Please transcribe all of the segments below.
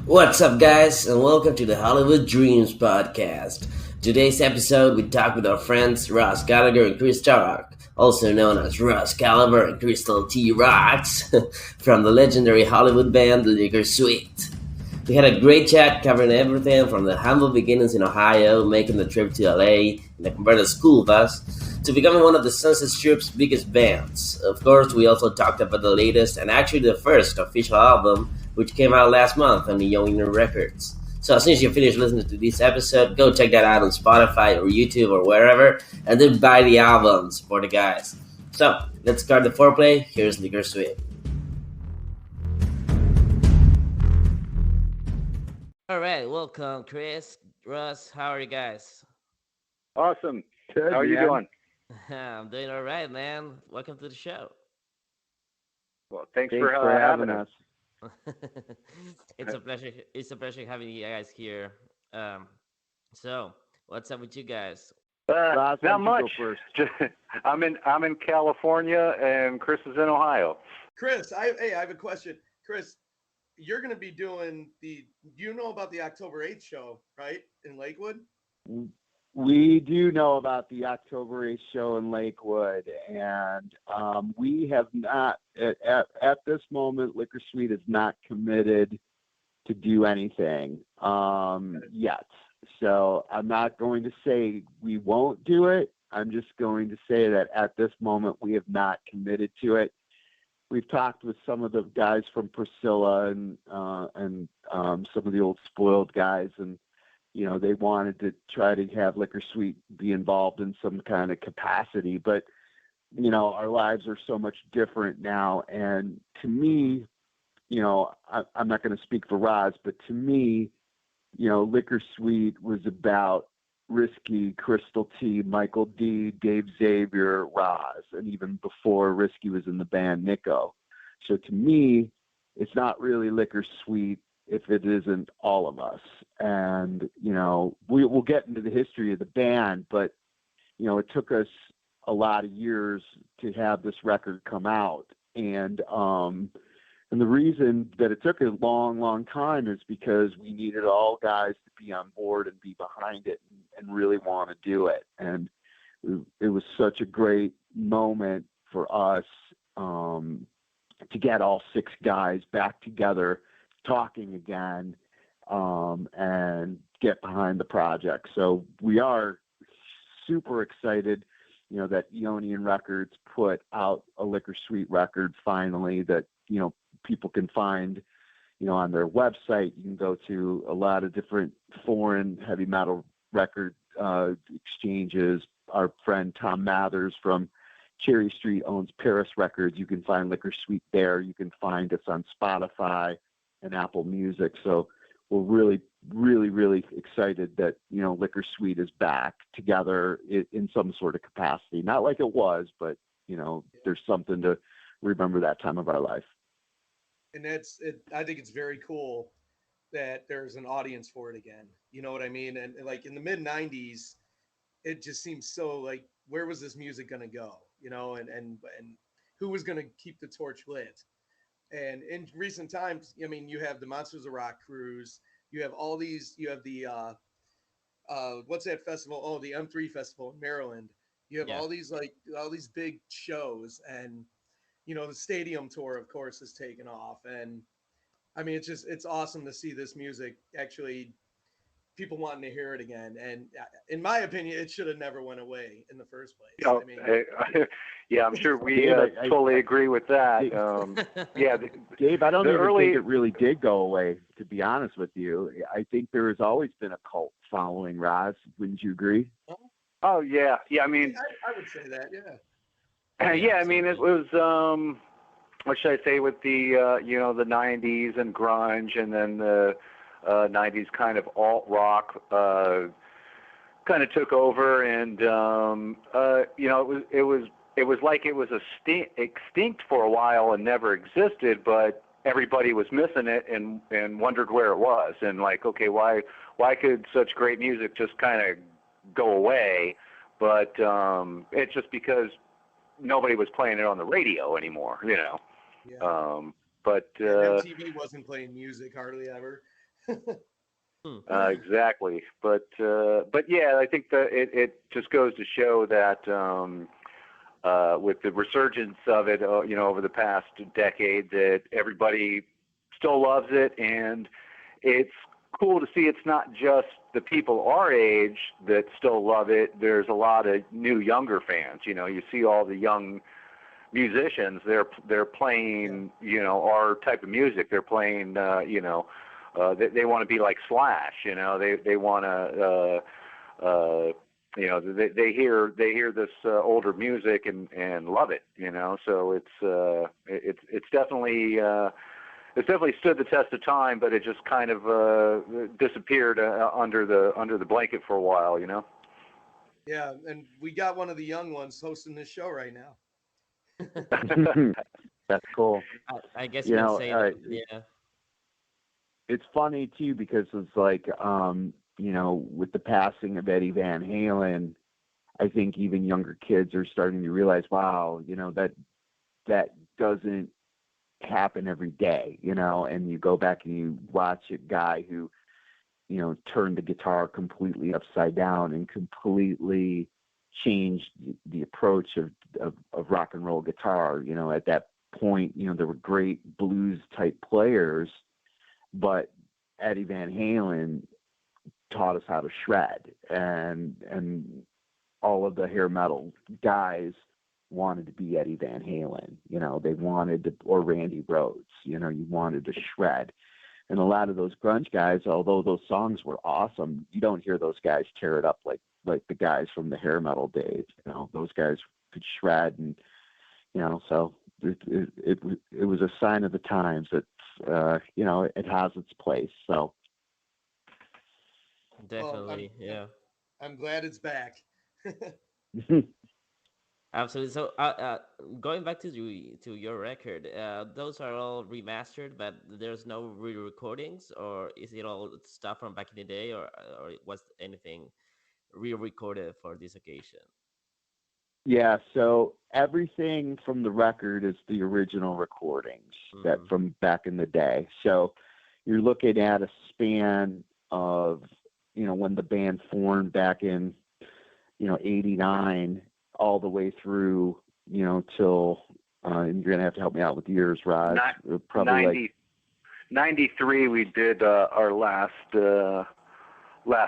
What's up, guys, and welcome to the Hollywood Dreams podcast. Today's episode, we talk with our friends Rozz, Gallaher, and Torok, also known as Rozz, Calibur, and Christal T. Roxx, from the legendary Hollywood band Liquor Sweet. We had a great chat covering everything from the humble beginnings in Ohio, making the trip to LA in a converted school bus, to becoming one of the Sunset Strip's biggest bands. Of course, we also talked about the latest and actually the first official album, which came out last month on eonian Records. So as soon as you finish listening to this episode, go check that out on Spotify or YouTube or wherever, and then buy the albums for the guys. So let's start the foreplay. Here's Liquor Sweet. All right, welcome, Chris, Russ. How are you guys? Awesome. Good, How are you man. doing? I'm doing all right, man. Welcome to the show. Well, thanks Thanks for for having having us. us. It's a pleasure. It's a pleasure having you guys here. Um, so what's up with you guys? Ross, why Not don't you much. go first? I'm in California, and Chris is in Ohio. Chris, I have a question. Chris, you're going to be doing you know about the October 8th show, right? In Lakewood? We do know about the October 8th show in Lakewood, and we have not, at this moment, Liquor Sweet is not committed to do anything yet. So I'm not going to say we won't do it. I'm just going to say that at this moment, we have not committed to it. We've talked with some of the guys from Priscilla and some of the old Spoiled guys, and they wanted to try to have Liquor Sweet be involved in some kind of capacity, but our lives are so much different now. And to me, I'm not going to speak for Rozz, but to me, Liquor Sweet was about Risky, Christal T, Michael D, Dave Xavier, Rozz, and even before Risky was in the band, Nico. So to me, it's not really Liquor Sweet if it isn't all of us. And, we'll get into the history of the band, but, it took us a lot of years to have this record come out. And the reason that it took a long, long time is because we needed all guys to be on board and be behind it and really want to do it. And it was such a great moment for us to get all six guys back together, talking again, and get behind the project. So we are super excited, that Eonian Records put out a Liquor Sweet record finally that, people can find, on their website. You can go to a lot of different foreign heavy metal record exchanges. Our friend Tom Mathers from Cherry Street owns Paris Records. You can find Liquor Sweet there. You can find us on Spotify and Apple Music. So we're really, really, really excited that, Liquor Sweet is back together in some sort of capacity. Not like it was, but, there's something to remember that time of our life. And I think it's very cool that there's an audience for it again. You know what I mean? And like in the mid 90s, it just seems so like, where was this music going to go? And who was going to keep the torch lit? And in recent times, you have the Monsters of Rock cruise. You have all these. You have the what's that festival? Oh, the M3 festival in Maryland. You have Yeah. all these big shows, and the stadium tour, of course, has taken off. And I mean, it's awesome to see this music actually people wanting to hear it again. And in my opinion, it should have never went away in the first place. Oh, I mean, yeah, I'm sure we Dave, totally agree with that. Yeah, Dave, I don't the even early- think it really did go away, to be honest with you. I think there has always been a cult following Rozz. Wouldn't you agree? Oh yeah. I mean, I would say that, yeah. yeah. I mean, it was what should I say, with the the 90s and grunge, and then the 90s kind of alt rock kind of took over, and it was like it was extinct for a while and never existed, but everybody was missing it and wondered where it was, and like, okay, why could such great music just kind of go away? But it's just because nobody was playing it on the radio anymore, Yeah. But And MTV wasn't playing music hardly ever. Exactly, but yeah, I think that it just goes to show that with the resurgence of it, over the past decade, that everybody still loves it, and it's cool to see. It's not just the people our age that still love it. There's a lot of new, younger fans. You see all the young musicians. They're playing, our type of music. They're playing, they want to be like Slash. They want to. They hear this older music and love it. So it's definitely stood the test of time, but it just kind of disappeared under the blanket for a while. Yeah, and we got one of the young ones hosting this show right now. That's cool. I guess you can say that. Yeah. It's funny too because it's like with the passing of Eddie Van Halen, I think even younger kids are starting to realize, wow, that doesn't happen every day, and you go back and you watch a guy who, turned the guitar completely upside down and completely changed the approach of rock and roll guitar. At that point, there were great blues type players, but Eddie Van Halen taught us how to shred, and all of the hair metal guys wanted to be Eddie Van Halen. They wanted to, or Randy Rhoads. You wanted to shred. And a lot of those grunge guys, although those songs were awesome, you don't hear those guys tear it up like the guys from the hair metal days. Those guys could shred, and so it was a sign of the times that it has its place. So definitely, yeah. I'm glad it's back. Absolutely. So, going back to your record, those are all remastered, but there's no re-recordings, or is it all stuff from back in the day, or was anything re-recorded for this occasion? Yeah. So everything from the record is the original recordings that from back in the day. So you're looking at a span of when the band formed back in 89. All the way through, till and you're gonna have to help me out with the years, Rozz. Probably 93. We did our last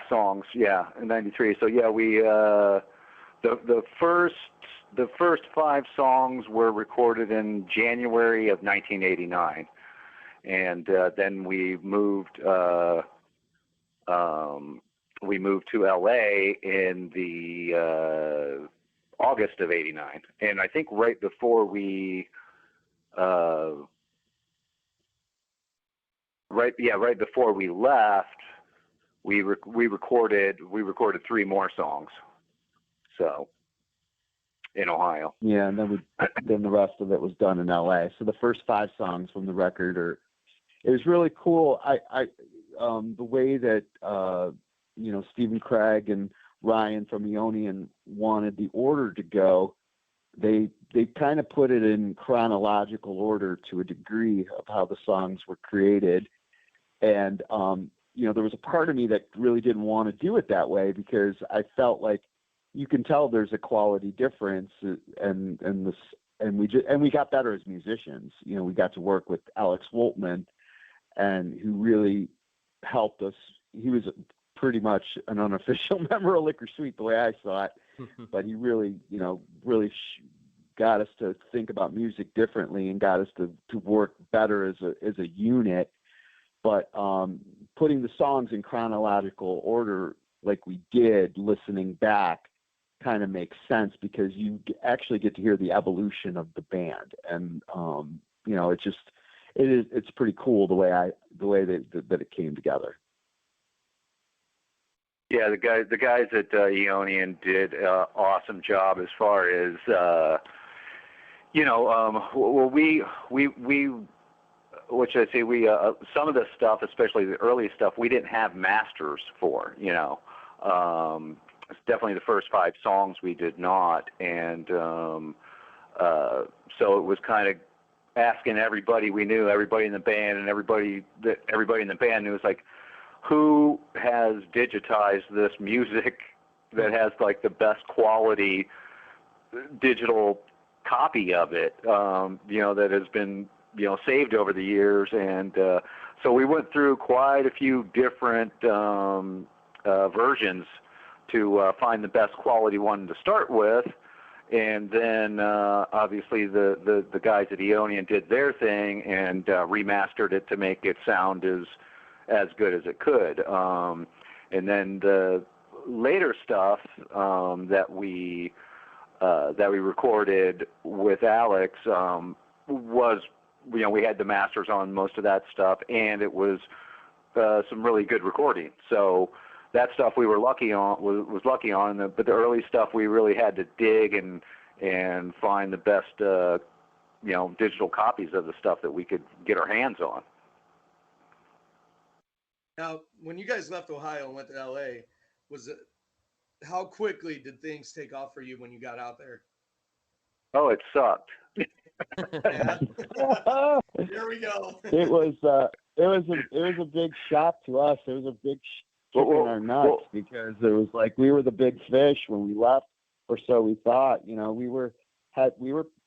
songs, yeah, in 93. So yeah, we the first 5 songs were recorded in January of 1989, and then we moved to LA in the August of 89, and I think right before we left, we recorded 3 more songs. So in Ohio. Yeah, and then the rest of it was done in LA. So the first 5 songs from the record it was really cool. I the way that Stephen Craig and Ryan from Eonian wanted the order to go, they kind of put it in chronological order to a degree of how the songs were created. And, there was a part of me that really didn't want to do it that way because I felt like you can tell there's a quality difference, and we got better as musicians. We got to work with Alex Woltman, and who really helped us. He was pretty much an unofficial member of Liquor Sweet, the way I saw it, but he really, got us to think about music differently and got us to work better as a unit. But putting the songs in chronological order like we did, listening back, kind of makes sense because you actually get to hear the evolution of the band, and it's pretty cool the way that it came together. Yeah, the guys at Eonian did an awesome job as far as what should I say? We some of the stuff, especially the early stuff, we didn't have masters for. It's definitely the first 5 songs we did not, and so it was kind of asking everybody we knew, everybody in the band, and everybody in the band knew. It's like, who has digitized this music that has like the best quality digital copy of it, that has been, saved over the years. And so we went through quite a few different versions to find the best quality one to start with. And then obviously the guys at Eonian did their thing and remastered it to make it sound as good as it could. And then the later stuff that we recorded with Alex was, we had the masters on most of that stuff, and it was some really good recording. So that stuff we were lucky on, was lucky on, but the early stuff we really had to dig and find the best digital copies of the stuff that we could get our hands on. Now, when you guys left Ohio and went to LA, how quickly did things take off for you when you got out there? Oh, it sucked. Yeah. There we go. It was a big shock to us. It was a big kick in our nuts because it was like we were the big fish when we left, or so we thought. We were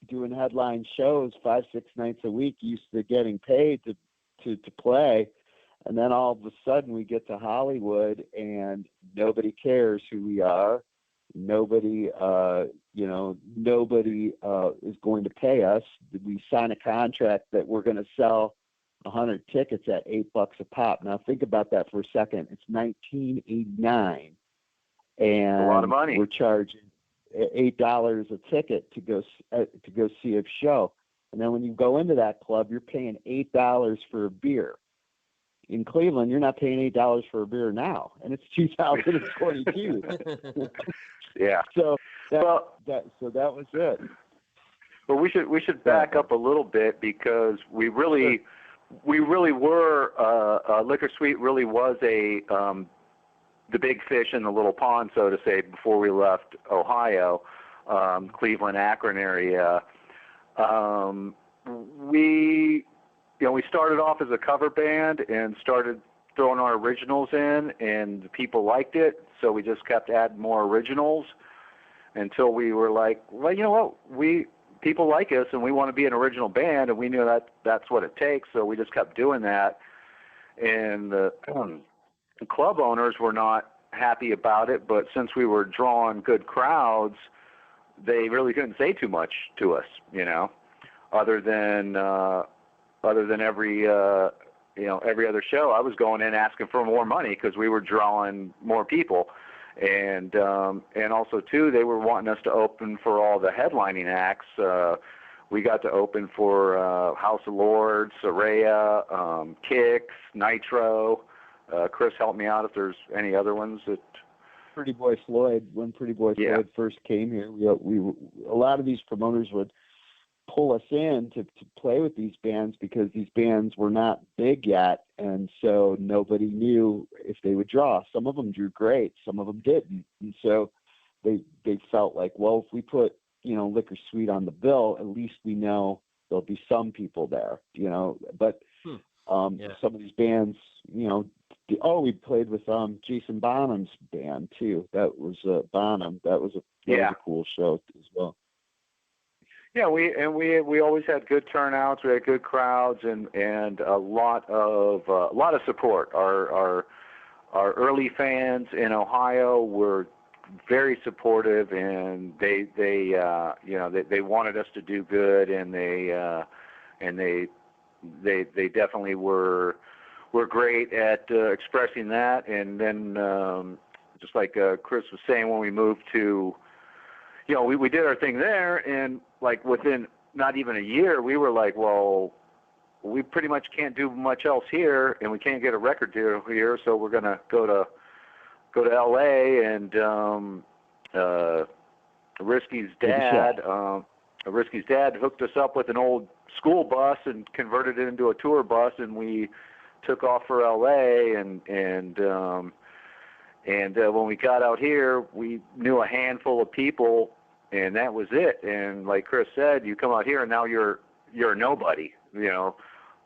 doing headline shows 5-6 nights a week, used to getting paid to play. And then all of a sudden we get to Hollywood and nobody cares who we are. Nobody is going to pay us. We sign a contract that we're going to sell 100 tickets at $8 a pop. Now think about that for a second. It's 1989, and a lot of money. We're charging $8 a ticket to go see a show. And then when you go into that club, you're paying $8 for a beer. In Cleveland, you're not paying $8 for a beer now, and it's 2022. Yeah. So that was it. But we should back up a little bit because we really were Liquor Suite really was the big fish in the little pond, so to say, before we left Ohio, Cleveland, Akron area. We started off as a cover band and started throwing our originals in, and people liked it, so we just kept adding more originals until we were like, well, you know what, people like us and we want to be an original band, and we knew that that's what it takes, so we just kept doing that. And the club owners were not happy about it, but since we were drawing good crowds, they really couldn't say too much to us, other than every other show, I was going in asking for more money because we were drawing more people, and also too, they were wanting us to open for all the headlining acts. We got to open for House of Lords, Soraya, Kix, Nitro. Chris, help me out if there's any other ones that. Pretty Boy Floyd. When Pretty Boy Floyd first came here, we a lot of these promoters would pull us in to play with these bands because these bands were not big yet, and so nobody knew if they would draw. Some of them drew great, some of them didn't, and so they felt like, well, if we put Liquor Suite on the bill, at least we know there'll be some people there, But some of these bands, we played with Jason Bonham's band too. That was Bonham. That was a cool show as well. Yeah, we always had good turnouts. We had good crowds and a lot of support. Our early fans in Ohio were very supportive, and they wanted us to do good, and they definitely were great at expressing that. And then just like Chris was saying, when we moved to, we did our thing there, and like within not even a year, we were like, well, we pretty much can't do much else here, and we can't get a record deal here, so we're gonna go to LA. And Risky's dad hooked us up with an old school bus and converted it into a tour bus, and we took off for LA. And when we got out here, we knew a handful of people, and that was it. And like Chris said, you come out here and now you're a nobody. The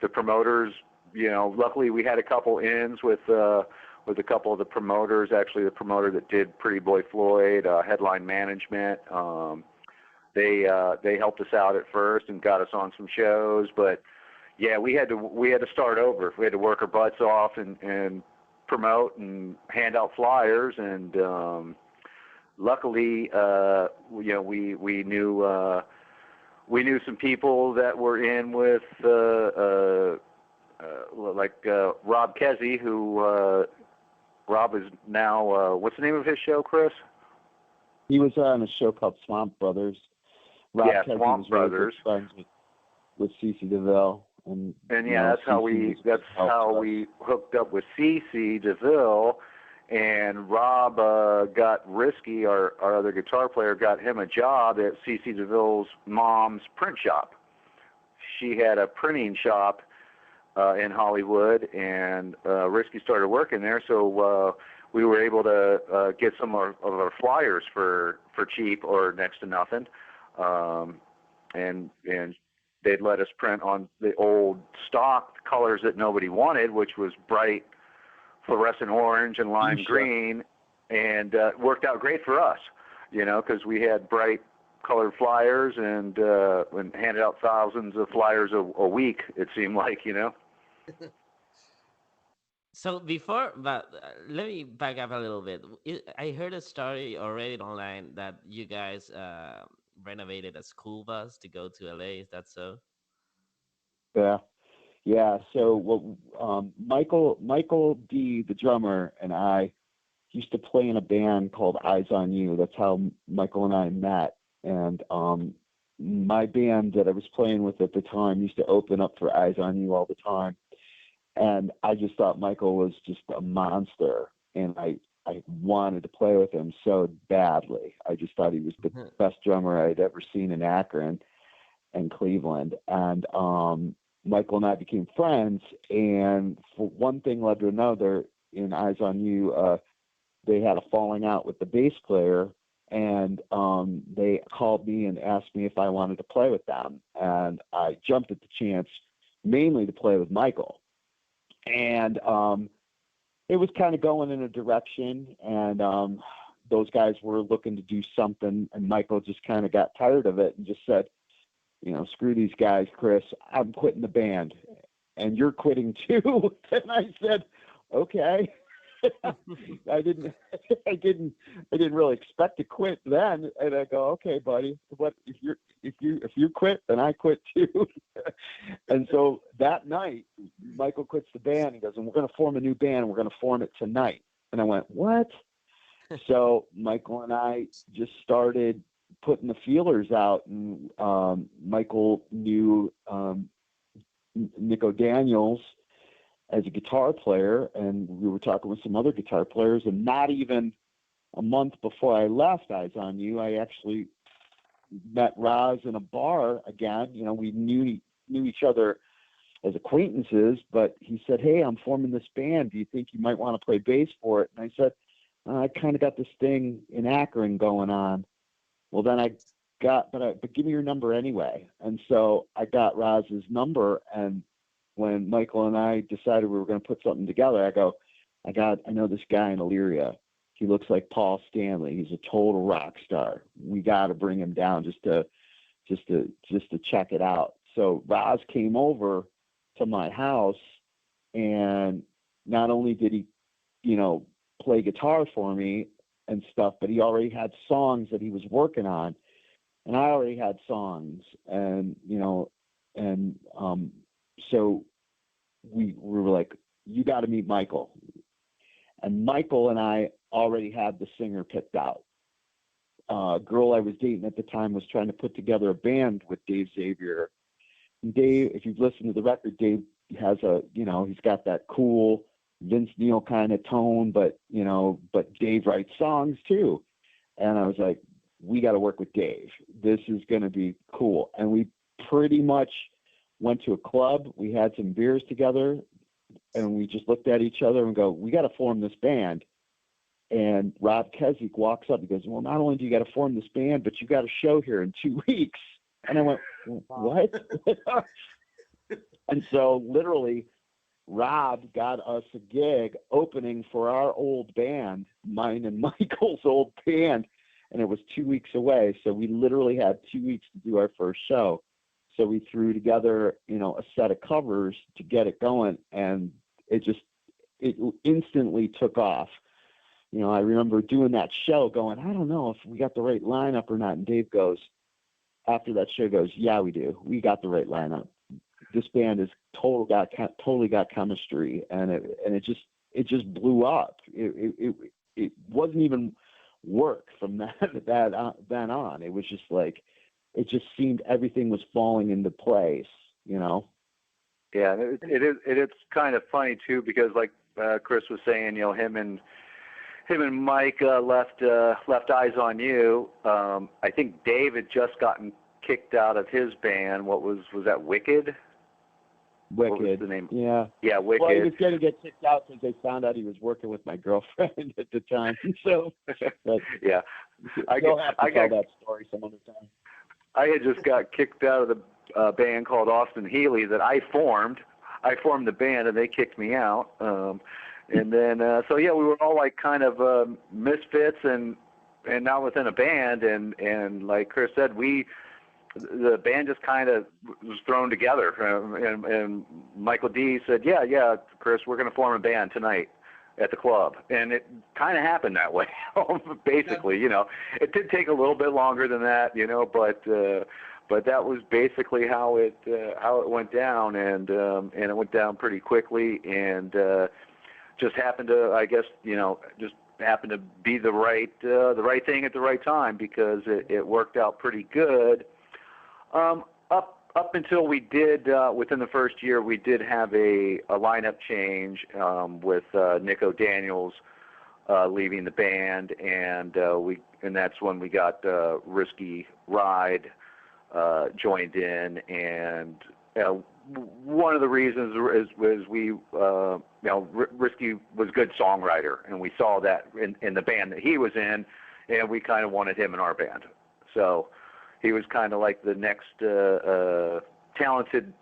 promoters luckily we had a couple ins with a couple of the promoters. Actually, the promoter that did Boy Floyd, Headline Management. They helped us out at first and got us on some shows, but yeah, we had to start over. We had to work our butts off and promote and hand out flyers, and luckily, we knew some people that were in with Rob Kesey, who Rob is now what's the name of his show, Chris? He was on a show called Swamp Brothers. Rob Kesey Swamp was really Brothers. good friends with CeCe DeVille, and that's how we hooked up with CeCe DeVille, and Rob got Risky, our other guitar player, got him a job at CeCe DeVille's mom's print shop. She had a printing shop in Hollywood, and Risky started working there, so we were able to get some of our flyers for cheap or next to nothing, and they'd let us print on the old stock colors that nobody wanted, which was bright fluorescent orange and lime green, and worked out great for us, because we had bright colored flyers and handed out thousands of flyers a week, it seemed like, So but let me back up a little bit. I heard a story or read it online that you guys renovated a school bus to go to LA. Is that so? Yeah. So Michael D, the drummer, and I used to play in a band called Eyes on You. That's how Michael and I met. And my band that I was playing with at the time used to open up for Eyes on You all the time. And I just thought Michael was just a monster, and I wanted to play with him so badly. I just thought he was the best drummer I'd ever seen in Akron and Cleveland. And Michael and I became friends, and for one thing led to another. In Eyes on You, they had a falling out with the bass player, and they called me and asked me if I wanted to play with them. And I jumped at the chance, mainly to play with Michael. And it was kind of going in a direction, and those guys were looking to do something, and Michael just kind of got tired of it and just said, screw these guys, Chris, I'm quitting the band, and you're quitting too. And I said, okay. I didn't really expect to quit then. And I go, okay, buddy, what if you quit, then I quit too. And so that night, Michael quits the band. He goes, and we're going to form a new band, and we're going to form it tonight. And I went, what? So Michael and I just started putting the feelers out, and Michael knew Nico Daniels as a guitar player, and we were talking with some other guitar players, and not even a month before I left Eyes on You, I actually met Rozz in a bar again. We knew each other as acquaintances, but he said, hey, I'm forming this band. Do you think you might want to play bass for it? And I said, I kind of got this thing in Akron going on. Well, then but give me your number anyway. And so I got Rozz's number, and when Michael and I decided we were going to put something together, I know this guy in Elyria. He looks like Paul Stanley. He's a total rock star. We got to bring him down just to check it out. So Rozz came over to my house, and not only did he, play guitar for me and stuff, but he already had songs that he was working on, and I already had songs, and so we were like, you got to meet Michael. And Michael and I already had the singer picked out. A girl I was dating at the time was trying to put together a band with Dave Xavier. And Dave, if you've listened to the record, Dave has he's got that cool Vince Neil kind of tone, but Dave writes songs too. And I was like, we got to work with Dave. This is going to be cool. And we pretty much went to a club. We had some beers together, and we just looked at each other and go, we got to form this band. And Rob Keswick walks up and goes, well, not only do you got to form this band, but you got a show here in 2 weeks. And I went, what? And so literally Rob got us a gig opening for our old band, mine and Michael's old band, and it was 2 weeks away. So we literally had 2 weeks to do our first show. So we threw together, a set of covers to get it going, and it instantly took off. I remember doing that show going, I don't know if we got the right lineup or not. And Dave goes, after that show goes, yeah, we do. We got the right lineup. This band is totally got chemistry, and it just blew up. It wasn't even work from then on. It was just like, it just seemed everything was falling into place, Yeah, it is kind of funny too, because like Chris was saying, him and Mike left Eyes on You. I think Dave had just gotten kicked out of his band. What was that? Wicked. What was the name? Yeah. Yeah, Wicked. Well, he was going to get kicked out because they found out he was working with my girlfriend at the time. So, yeah, you'll have to tell that story some other time. I had just got kicked out of the band called Austin Healy that I formed. I formed the band, and they kicked me out. And then, we were all like kind of misfits and not within a band. And like Chris said, the band just kind of was thrown together. And Michael D said, yeah, Chris, we're going to form a band tonight at the club. And it kind of happened that way, basically. It did take a little bit longer than that, but that was basically how it went down, and it went down pretty quickly, and just happened to, I guess, just happened to be the right thing at the right time, because it worked out pretty good. Up until we did, within the first year, we did have a lineup change with Nick O'Daniels leaving the band, and that's when we got Risky Ride joined in, and one of the reasons was we Risky was a good songwriter, and we saw that in the band that he was in, and we kind of wanted him in our band. So he was kind of like the next talented,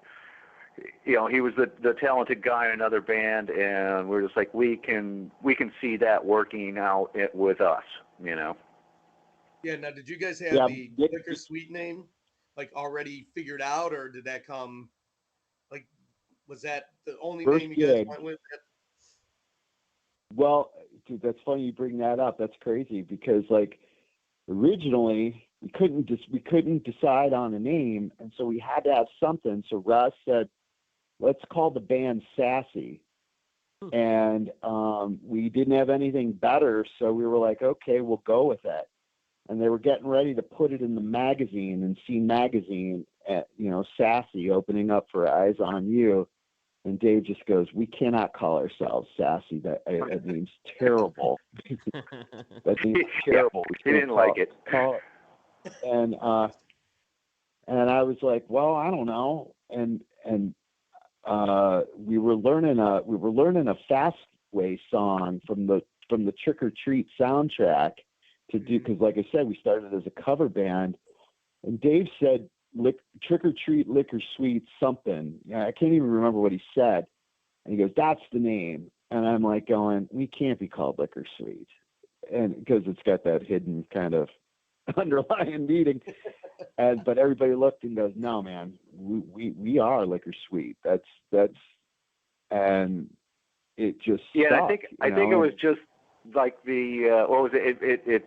he was the talented guy in another band, and we're just like, we can see that working out with us, Yeah. Now, did you guys have the Liquor Sweet name like already figured out, or did that come? Like, was that the only name you guys went with? Well, dude, that's funny you bring that up. That's crazy, because like originally we couldn't decide on a name, and so we had to have something. So Russ said, let's call the band Sassy. And we didn't have anything better, so we were like, okay, we'll go with it. And they were getting ready to put it in the magazine, and Scene magazine, Sassy opening up for Eyes on You. And Dave just goes, we cannot call ourselves Sassy. That means terrible. That means terrible. He didn't like it. And I was like, well, I don't know. And we were learning a Fast Way song from the Trick or Treat soundtrack to do, because like I said, we started as a cover band, and Dave said Trick or Treat Liquor Sweet something. I can't even remember what he said. And he goes, that's the name. And I'm like going, we can't be called Liquor Sweet, and because it's got that hidden kind of underlying meaning. But everybody looked and goes, no, man, we are Liquor Sweet. That's and it just stuck, I think it was just like the what was it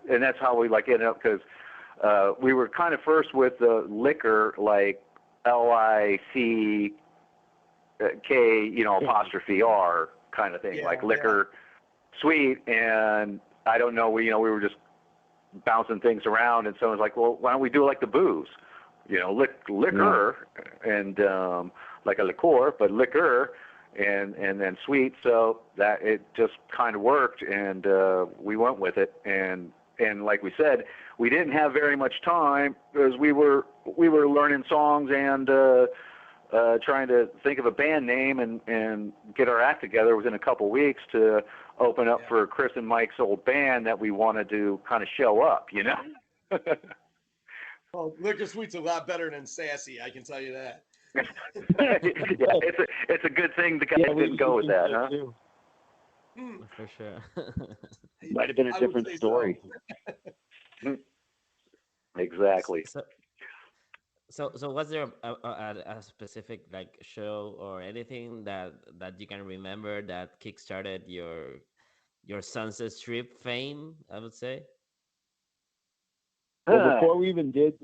and that's how we like ended up, because we were kind of first with the liquor, like LICK, apostrophe R kind of thing, like Liquor Sweet. And I don't know, we were just bouncing things around, and someone's like, well, why don't we do like the booze, liquor, and like a liqueur, but liquor, and then sweet. So that it just kind of worked, and we went with it. And like we said, we didn't have very much time, because we were learning songs and trying to think of a band name and get our act together within a couple weeks to open up for Chris and Mike's old band that we wanted to kind of show up, Well, Liquor Sweet's a lot better than Sassy, I can tell you that. It's a good thing the guys didn't go with that, huh? For sure. Might have been a different story. Exactly. So was there a specific like show or anything that you can remember that kickstarted your Sunset Strip fame, I would say? Well, before we even did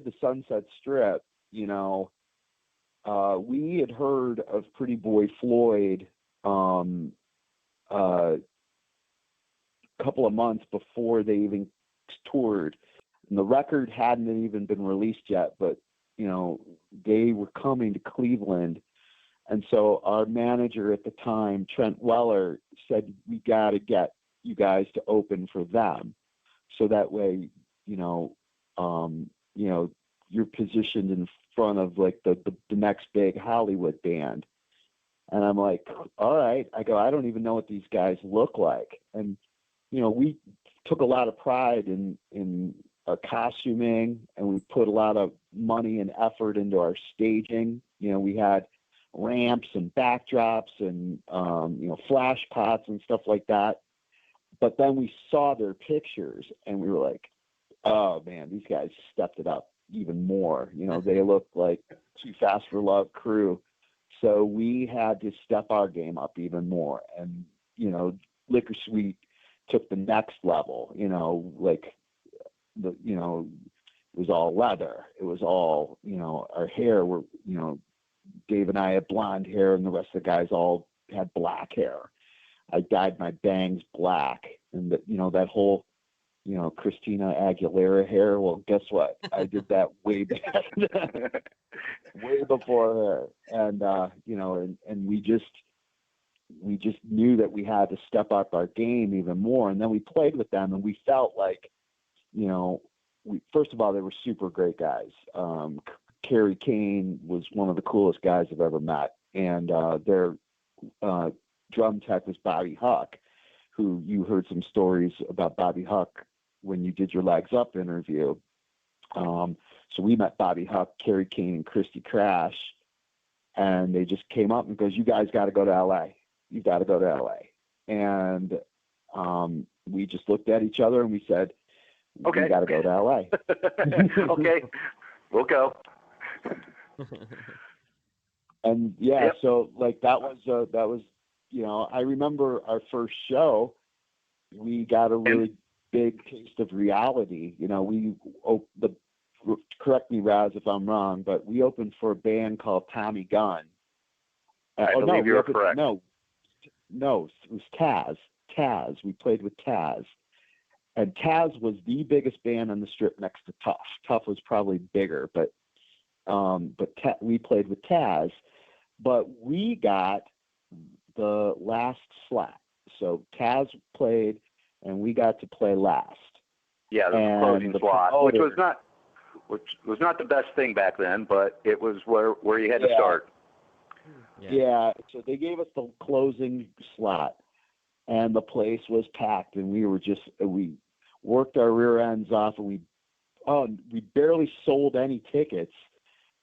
the Sunset Strip, you know, we had heard of Pretty Boy Floyd a couple of months before they even toured. And the record hadn't even been released yet, but you know, they were coming to Cleveland. And so our manager at the time, Trent Weller, said, we got to get you guys to open for them. So that way, you're positioned in front of like the next big Hollywood band. And I'm like, all right. I go, I don't even know what these guys look like. And, you know, we took a lot of pride in our costuming, and we put a lot of money and effort into our staging. You know, we had ramps and backdrops and, flash pots and stuff like that. But then we saw their pictures and we were like, oh man, these guys stepped it up even more. You know, they looked like Too Fast for Love crew. So we had to step our game up even more. And, you know, Liquor Suite took the next level, you know, like it was all leather. It was all, you know, our hair were, you know, Dave and I had blonde hair and the rest of the guys all had black hair. I dyed my bangs black, and that whole, you know, Christina Aguilera hair. Well, guess what? I did that way back, way before her. And and we just knew that we had to step up our game even more. And then we played with them, and we felt like, you know, first of all, they were super great guys. Kerry Kane was one of the coolest guys I've ever met, and their drum tech was Bobby Huck, who you heard some stories about Bobby Huck when you did your Legs Up interview. So we met Bobby Huck, Kerry Kane, and Christy Crash, and they just came up and goes, you guys got to go to LA. You got to go to LA. And we just looked at each other and we said, okay, we got to go to LA. Okay, we'll go. And yeah, So like that was, you know, I remember our first show, we got a really big taste of reality. You know, correct me, Rozz, if I'm wrong, but we opened for a band called Tommy Gunn. I believe you're correct. No, it was Taz. Taz. We played with Taz. And Taz was the biggest band on the Strip next to Tough. Tough was probably bigger, but we played with Taz. But we got the last slot. So Taz played, and we got to play last. Yeah, the closing slot, which was not the best thing back then, but it was where you had to start. Yeah, so they gave us the closing slot, and the place was packed, and we worked our rear ends off, and we barely sold any tickets,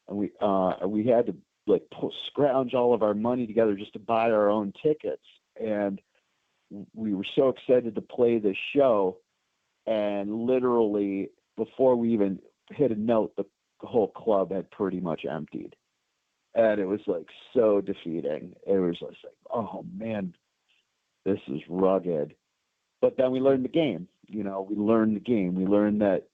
and we had to like scrounge all of our money together just to buy our own tickets. And we were so excited to play this show, and literally before we even hit a note, the whole club had pretty much emptied. And it was like so defeating. It was just like, oh man, this is rugged. But then we learned the game. You know, we learned the game. We learned that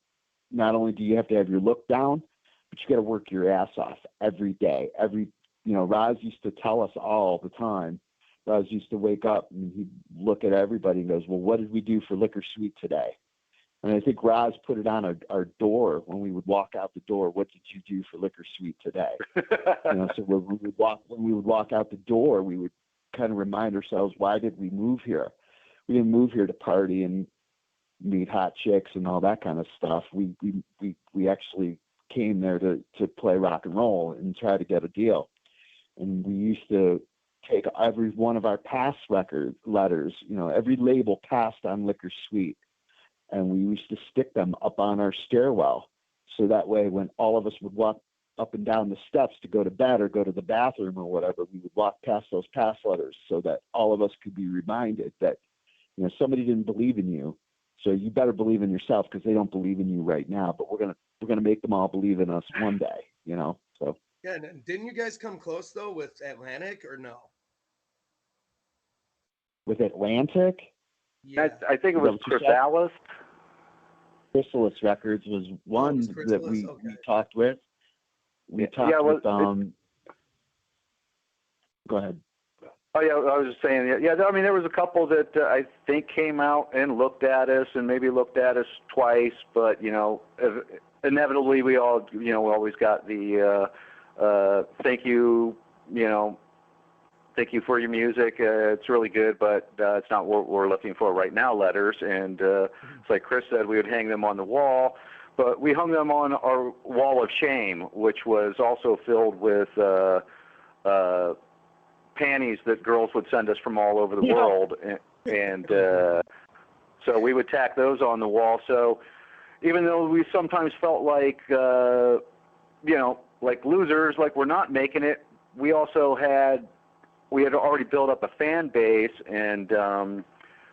not only do you have to have your look down, but you got to work your ass off every day. Rozz used to tell us all the time. Rozz used to wake up and he'd look at everybody and goes, well, what did we do for Liquor Suite today? And I think Rozz put it on our door when we would walk out the door. What did you do for Liquor Suite today? So when we would walk out the door, we would kind of remind ourselves, why did we move here? We didn't move here to party and meet hot chicks and all that kind of stuff. We actually came there to play rock and roll and try to get a deal. And we used to take every one of our pass record letters, every label passed on Liquor Suite, and we used to stick them up on our stairwell. So that way, when all of us would walk up and down the steps to go to bed or go to the bathroom or whatever, we would walk past those pass letters so that all of us could be reminded that, you know, somebody didn't believe in you. So you better believe in yourself because they don't believe in you right now, but we're going to make them all believe in us one day, you know? So. Yeah. And didn't you guys come close though with Atlantic or no? With Atlantic? Yeah. I think it was Christal. Chrysalis Records was one that we talked with. We talked with go ahead. Oh yeah, I was just saying. Yeah, I mean, there was a couple that I think came out and looked at us, and maybe looked at us twice. But you know, inevitably, we all, you know, we always got the thank you, you know, thank you for your music. It's really good, but it's not what we're looking for right now. Letters, and it's like Chris said, we would hang them on the wall, but we hung them on our wall of shame, which was also filled with panties that girls would send us from all over the world, and so we would tack those on the wall. So even though we sometimes felt like you know, like losers, like we're not making it, we had already built up a fan base, and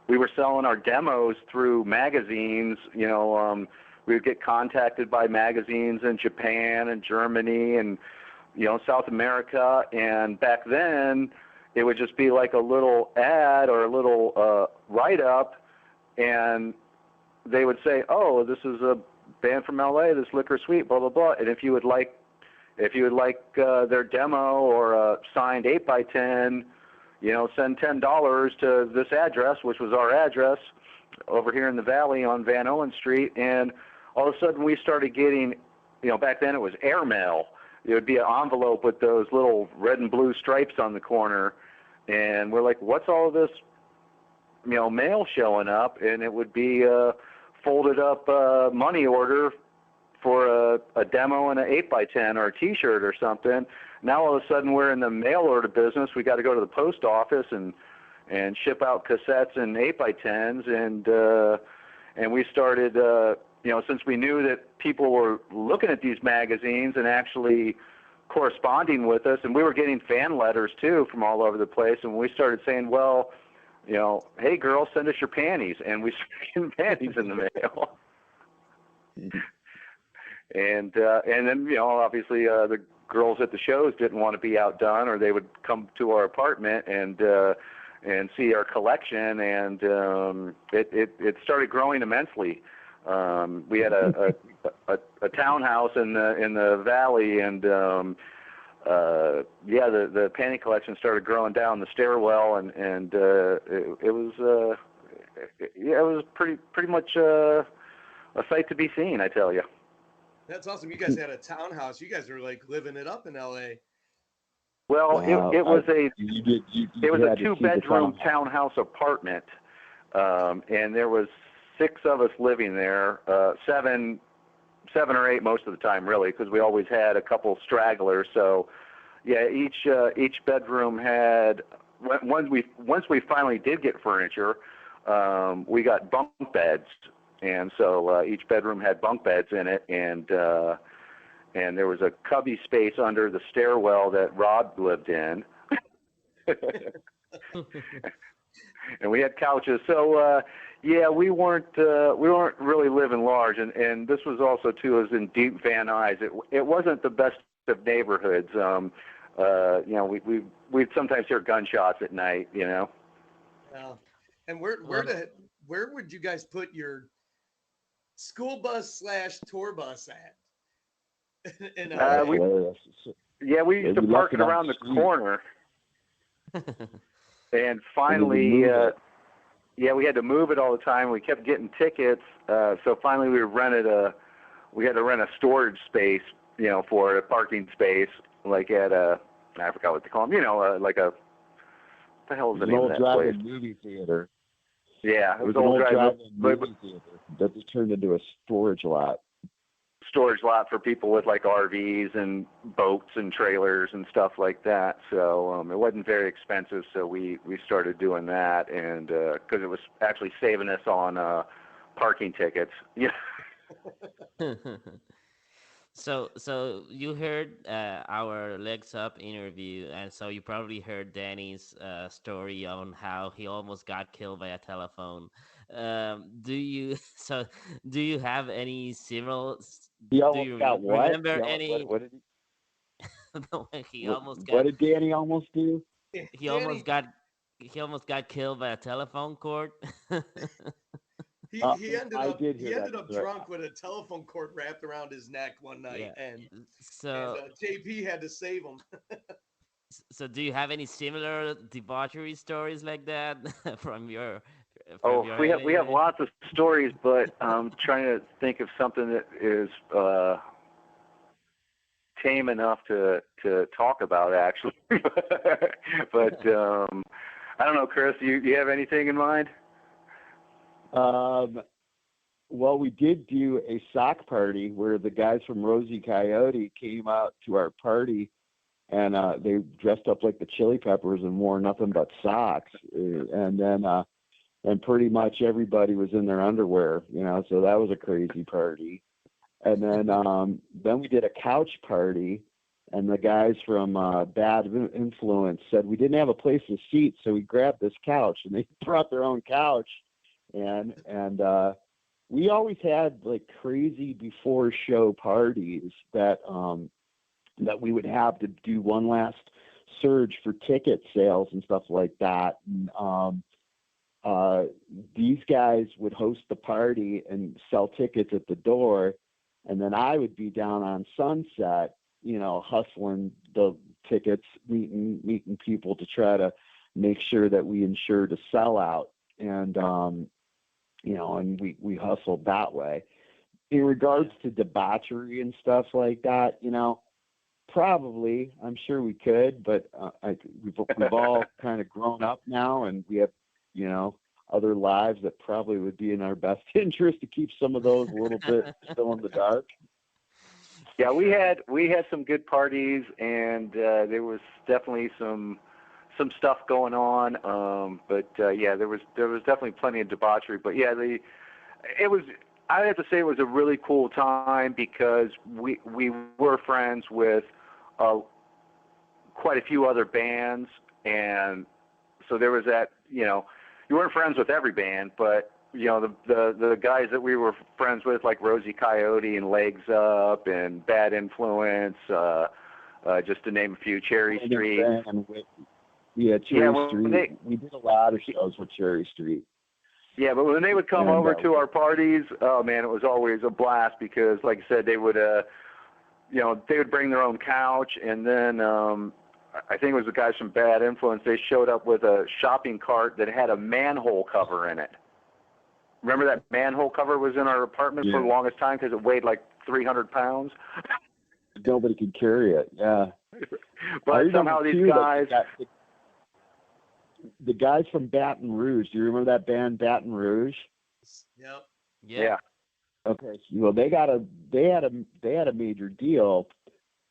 we were selling our demos through magazines. You know, we would get contacted by magazines in Japan and Germany and, you know, South America. And back then, it would just be like a little ad or a little write-up, and they would say, "Oh, this is a band from LA, this Liquor Sweet, blah blah blah." And if you would like their demo or a signed 8x10, you know, send $10 to this address, which was our address over here in the Valley on Van Owen Street. And all of a sudden we started getting, you know, back then it was airmail. It would be an envelope with those little red and blue stripes on the corner. And we're like, what's all of this, you know, mail showing up? And it would be a folded up money order for a demo and an 8x10 or a T-shirt or something. Now all of a sudden we're in the mail order business. We got to go to the post office and ship out cassettes and 8x10s, and we started, you know, since we knew that people were looking at these magazines and actually corresponding with us, and we were getting fan letters too from all over the place, and we started saying, well, you know, hey girls, send us your panties, and we started getting panties in the mail. And then, you know, obviously the girls at the shows didn't want to be outdone, or they would come to our apartment and see our collection, and it started growing immensely. We had a townhouse in the valley, and the panty collection started growing down the stairwell, and it was pretty much a sight to be seen, I tell you. That's awesome. You guys had a townhouse. You guys were like living it up in LA. Well, it was a 2-bedroom townhouse apartment, and there was 6 of us living there, 7 or 8 most of the time, really, because we always had a couple stragglers. So, yeah, each bedroom had. Once we finally did get furniture, we got bunk beds. And so each bedroom had bunk beds in it, and there was a cubby space under the stairwell that Rod lived in, and we had couches. So we weren't really living large, and this was also too, as in deep Van Nuys. It wasn't the best of neighborhoods. You know, we'd sometimes hear gunshots at night. You know. Yeah. And where would you guys put your school bus / tour bus at? We used to park it around the corner. And finally, we had to move it all the time. We kept getting tickets, so finally we had to rent a storage space, you know, for a parking space, like at I forgot what they call them, you know, like what the hell is the name of that place? Movie theater. Yeah, it was an old drive-in movie theater that just turned into a storage lot. Storage lot for people with like RVs and boats and trailers and stuff like that. So it wasn't very expensive, so we started doing that, and because it was actually saving us on parking tickets. Yeah. So you heard our Legs Up interview, and so you probably heard Danny's story on how he almost got killed by a telephone. Do you so do you have any similar? He Do almost you got what? remember any? What did He almost what got did Danny almost do? he almost Danny, got he almost got killed by a telephone cord. he ended I up did hear that story. drunk with a telephone cord wrapped around his neck one night, Yeah. and So JP had to save him. so do you have any similar debauchery stories like that from Oh, your we have LA lots of stories, but I'm trying to think of something that is tame enough to talk about, actually. But I don't know, Chris. You have anything in mind? Well, we did do a sock party where the guys from Rosie Coyote came out to our party, and they dressed up like the Chili Peppers and wore nothing but socks, and then and pretty much everybody was in their underwear, so that was a crazy party. And then we did a couch party, and the guys from Bad Influence said we didn't have a place to seat, so we grabbed this couch, and they brought their own couch, and we always had like crazy before show parties that we would have to do one last surge for ticket sales and stuff like that. And, these guys would host the party and sell tickets at the door, and then I would be down on Sunset, hustling the tickets, meeting people to try to make sure that we ensured a sellout. And and we hustled that way. In regards to debauchery and stuff like that, probably, I'm sure we could, but we've all kind of grown up now, and we have, other lives that probably would be in our best interest to keep some of those a little bit still in the dark. Yeah, we had some good parties, and there was definitely some stuff going on. But yeah, there was definitely plenty of debauchery. But yeah, I have to say it was a really cool time because we were friends with quite a few other bands, and so there was that, you weren't friends with every band, but the guys that we were friends with, like Rosie Coyote and Legs Up and Bad Influence, just to name a few, Cherry Street. Cherry Street. We did a lot of shows with Cherry Street. Yeah, but when they would come over to our parties, oh man, it was always a blast because, like I said, they would bring their own couch, and then I think it was the guys from Bad Influence. They showed up with a shopping cart that had a manhole cover in it. Remember that manhole cover was in our apartment for the longest time because it weighed like 300 pounds. Nobody could carry it. Yeah. But somehow these guys. The guys from Baton Rouge. Do you remember that band Baton Rouge? Yep. Yeah. Okay. Well, they had a major deal,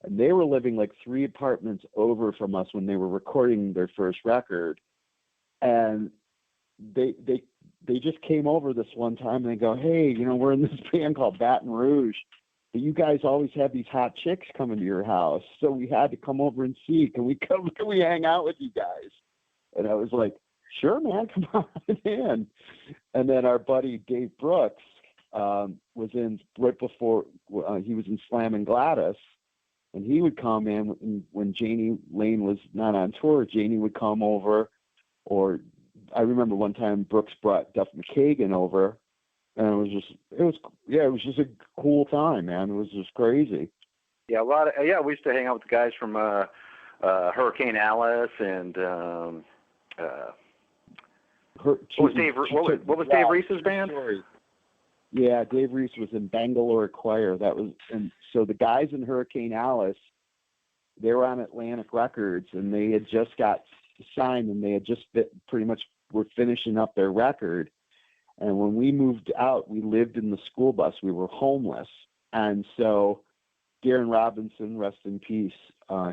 and they were living like 3 apartments over from us when they were recording their first record, and they just came over this one time and they go, hey, we're in this band called Baton Rouge, but you guys always have these hot chicks coming to your house, so we had to come over and see. Can we hang out with you guys? And I was like, sure, man, come on in. And then our buddy Dave Brooks was in right before he was in Slam and Gladys, and he would come in when Janie Lane was not on tour. Janie would come over, or I remember one time Brooks brought Duff McKagan over, and it was just a cool time, man. It was just crazy. Yeah, we used to hang out with the guys from Hurricane Alice and what was Dave Reese's band? Yeah, Dave Reece was in Bangalore Choir. And so the guys in Hurricane Alice, they were on Atlantic Records, and they had just got signed, and they had just pretty much were finishing up their record. And when we moved out, we lived in the school bus. We were homeless. And so Darren Robinson, rest in peace,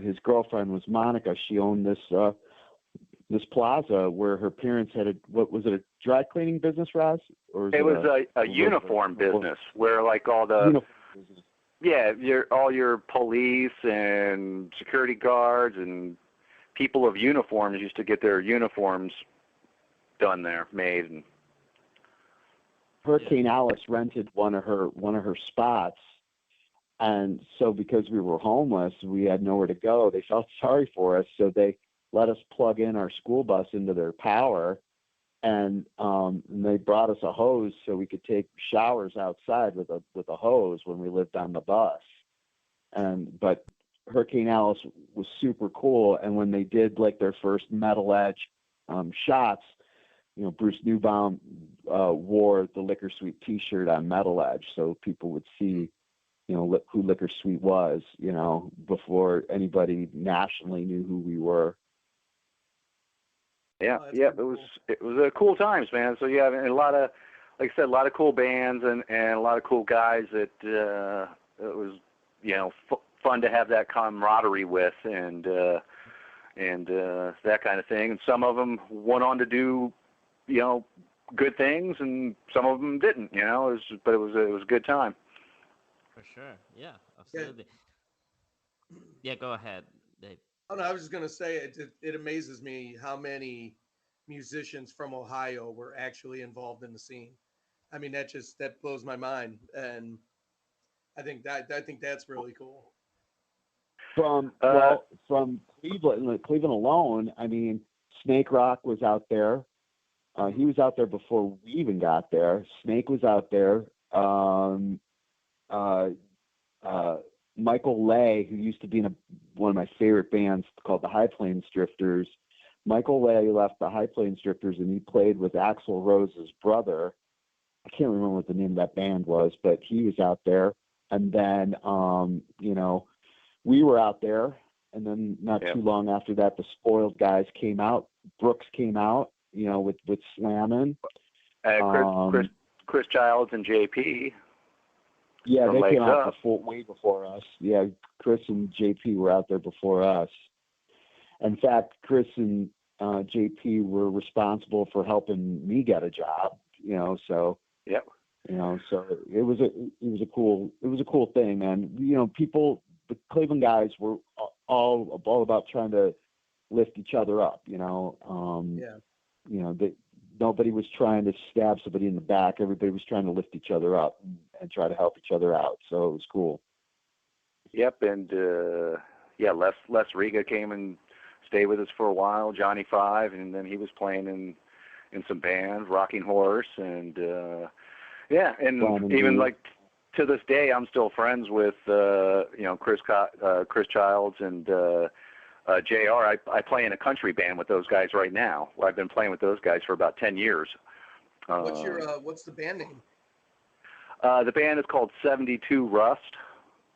his girlfriend was Monica. She owned this plaza where her parents had a dry cleaning business, Ross? Or it was a uniform business where like all the Yeah, all your police and security guards and people of uniforms used to get their uniforms done there, made. And Hurricane Alice rented one of her spots, and so because we were homeless, we had nowhere to go. They felt sorry for us, so they let us plug in our school bus into their power, and they brought us a hose so we could take showers outside with a hose when we lived on the bus. But Hurricane Alice was super cool, and when they did like their first Metal Edge shots, you know, Bruce Newbaum wore the Liquor Sweet T-shirt on Metal Edge, so people would see, you know, who Liquor Sweet was, you know, before anybody nationally knew who we were. Yeah, it was a cool times, man. So yeah, and a lot of, like I said, a lot of cool bands and a lot of cool guys that it was, you know, fun to have that camaraderie with and that kind of thing. And some of them went on to do, you know, good things, and some of them didn't. You know, but it was a good time. For sure. Yeah, absolutely. Yeah, go ahead, Dave. Oh no, I was just gonna say it amazes me how many musicians from Ohio were actually involved in the scene. I mean, that blows my mind, and I think that's really cool. From Cleveland alone, I mean, Snake Rock was out there. He was out there before we even got there. Snake was out there. Michael Lay, who used to be in one of my favorite bands called the High Plains Drifters. Michael Lay left the High Plains Drifters and he played with Axl Rose's brother. I can't remember what the name of that band was, but he was out there. And then, you know, we were out there. And then not too long after that, the Spoiled guys came out. Brooks came out, you know, with Slammin'. Chris Childs and JP. Yeah, they came out way before us. Yeah, Chris and JP were out there before us. In fact, Chris and JP were responsible for helping me get a job. You know, so yep. You know, so it was a cool thing, man. You know, the Cleveland guys were all about trying to lift each other up. You know, you know, nobody was trying to stab somebody in the back. Everybody was trying to lift each other up and try to help each other out. So it was cool. Yep, and Les Riga came and stayed with us for a while. Johnny Five, and then he was playing in some bands, Rocking Horse, and even like to this day, I'm still friends with you know, Chris Childs and JR. I play in a country band with those guys right now. I've been playing with those guys for about 10 years. What's the band name? The band is called 72 Rust,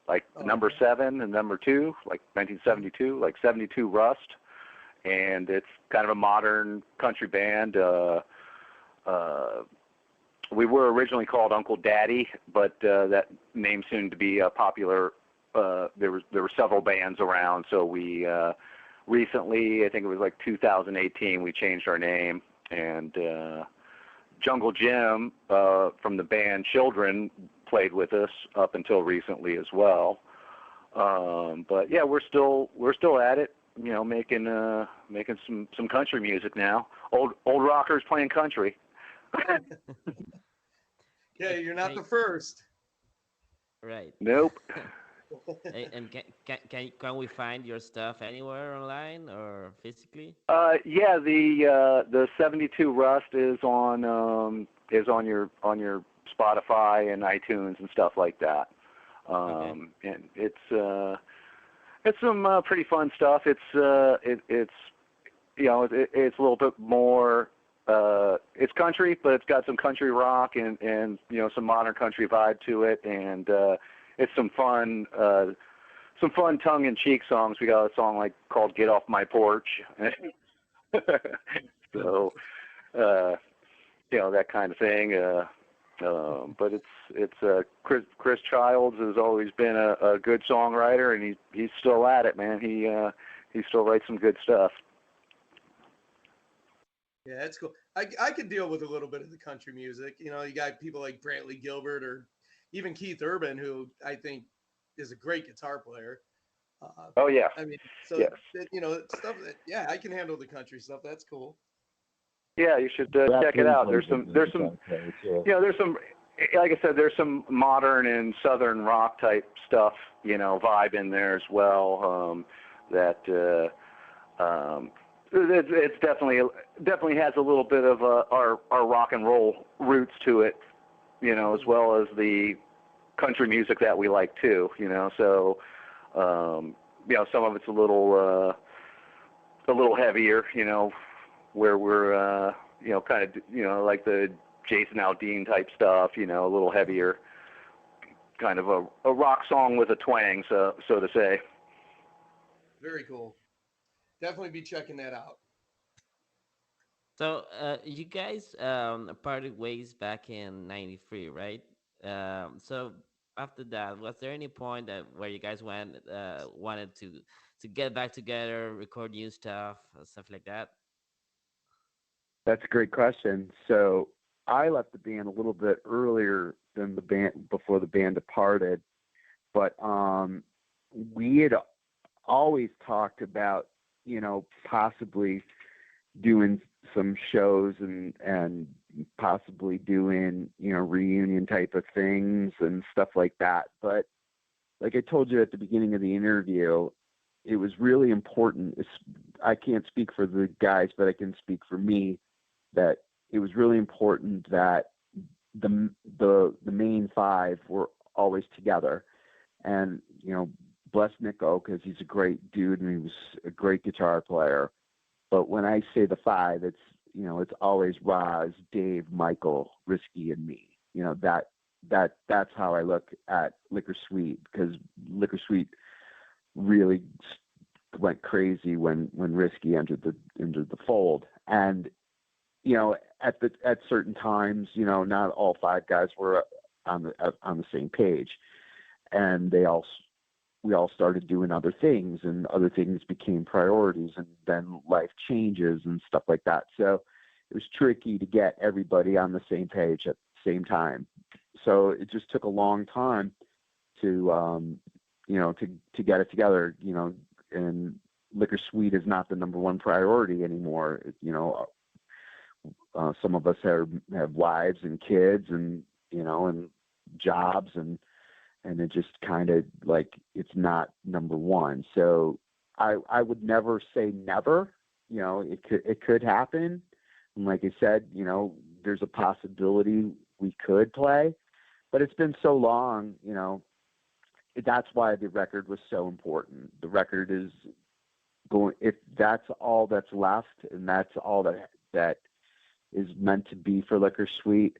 like number 7 and number 2, like 1972, like 72 Rust. And it's kind of a modern country band. We were originally called Uncle Daddy, but that name soon to be popular. There were several bands around, so we recently, I think it was like 2018, we changed our name, and Jungle Jim from the band Children played with us up until recently as well. But yeah, we're still at it, you know, making some country music now. Old rockers playing country. Yeah, you're not the first. Right. Nope. And can we find your stuff anywhere online or physically? Yeah, the 72 Rust is on your Spotify and iTunes and stuff like that. And it's some pretty fun stuff. It's you know, it's a little bit more. It's country, but it's got some country rock and you know, some modern country vibe to it, and it's some fun tongue-in-cheek songs. We got a song called "Get Off My Porch," so you know, that kind of thing. But it's Chris Childs has always been a good songwriter, and he's still at it, man. He still writes some good stuff. Yeah, that's cool. I could deal with a little bit of the country music. You know, you got people like Brantley Gilbert or even Keith Urban, who I think is a great guitar player. Oh yeah. I mean, so Yes. stuff that I can handle the country stuff. That's cool. Yeah, you should check it out. There's some there's some like I said, there's some modern and southern rock type stuff, vibe in there as well. It's definitely has a little bit of our rock and roll roots to it, as well as the country music that we like too, So, some of it's a little heavier, where we're kind of like the Jason Aldean type stuff, a little heavier, kind of a rock song with a twang, so to say. Very cool. Definitely be checking that out. So, you guys parted ways back in '93, right? So after that, was there any point where you guys wanted to get back together, record new stuff like that? That's a great question. So I left the band a little bit earlier than the band, before the band departed, but we had always talked about, possibly doing some shows and possibly doing, reunion type of things and stuff like that. But like I told you at the beginning of the interview, it was really important. I can't speak for the guys, but I can speak for me, that it was really important that the main five were always together. And, bless Nico, because he's a great dude and he was a great guitar player. But when I say the five, it's, it's always Rozz, Dave, Michael, Risky, and me. That's how I look at Liquor Sweet, because Liquor Sweet really went crazy when Risky entered the fold. And at certain times, not all five guys were on the same page, and we all started doing other things, and other things became priorities, and then life changes and stuff like that. So it was tricky to get everybody on the same page at the same time. So it just took a long time to get it together, and Liquor Sweet is not the number one priority anymore. Some of us have wives and kids and, and jobs, and it just kind of like, it's not number one. So I would never say never, it could happen. And like I said, there's a possibility we could play, but it's been so long, that's why the record was so important. The record is going, if that's all that's left, and that's all that is meant to be for Liquor Sweet,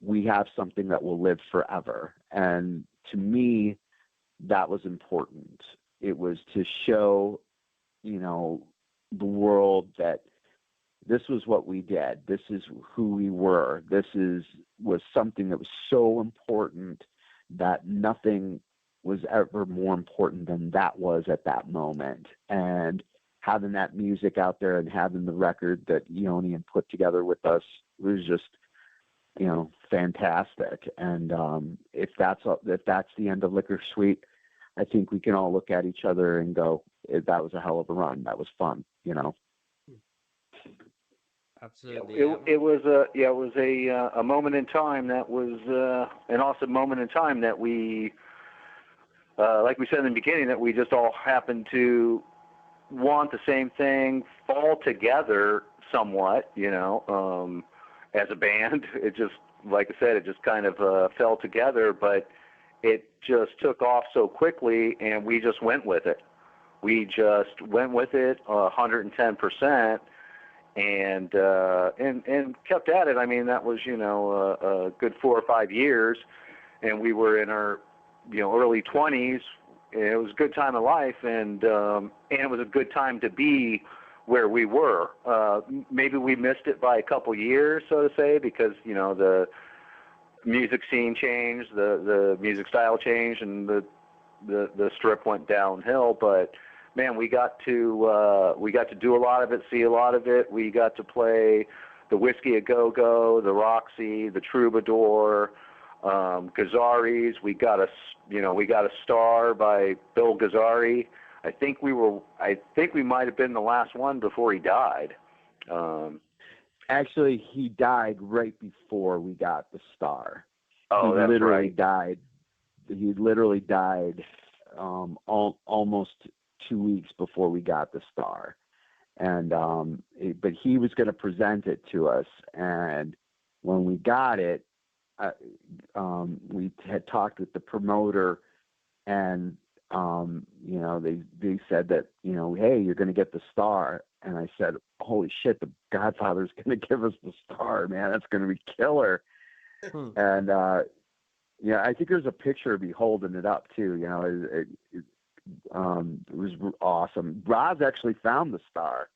we have something that will live forever. And to me, that was important. It was to show, the world that this was what we did. This is who we were. Was something that was so important that nothing was ever more important than that was at that moment. And having that music out there and having the record that Eonian put together with us was just, fantastic. And if that's the end of Liquor Sweet, I think we can all look at each other and go, that was a hell of a run. That was fun, Absolutely. It was a moment in time that was an awesome moment in time that we, like we said in the beginning, that we just all happened to want the same thing, fall together somewhat, as a band. It just, like I said, it just kind of fell together, but it just took off so quickly, and we just went with it. We just went with it 110%, and kept at it. I mean, that was, a good 4 or 5 years, and we were in our, early 20s. It was a good time of life, and it was a good time to be where we were. Maybe we missed it by a couple years, so to say, because, the music scene changed, the music style changed, and the strip went downhill. But man, we got to do a lot of it, see a lot of it. We got to play the Whiskey A Go Go, the Roxy, the Troubadour, Gazzari's. We got a Star by Bill Gazzari. I think we might have been the last one before he died. Actually, he died right before we got the Star. Oh, he that's literally right. died. He literally died almost 2 weeks before we got the Star, and but he was going to present it to us, and when we got it, we had talked with the promoter, and they said that, hey, you're going to get the Star, and I said, holy shit, the Godfather's going to give us the Star, man, that's going to be killer. And I think there's a picture of me holding it up too. It was awesome. Rozz actually found the Star.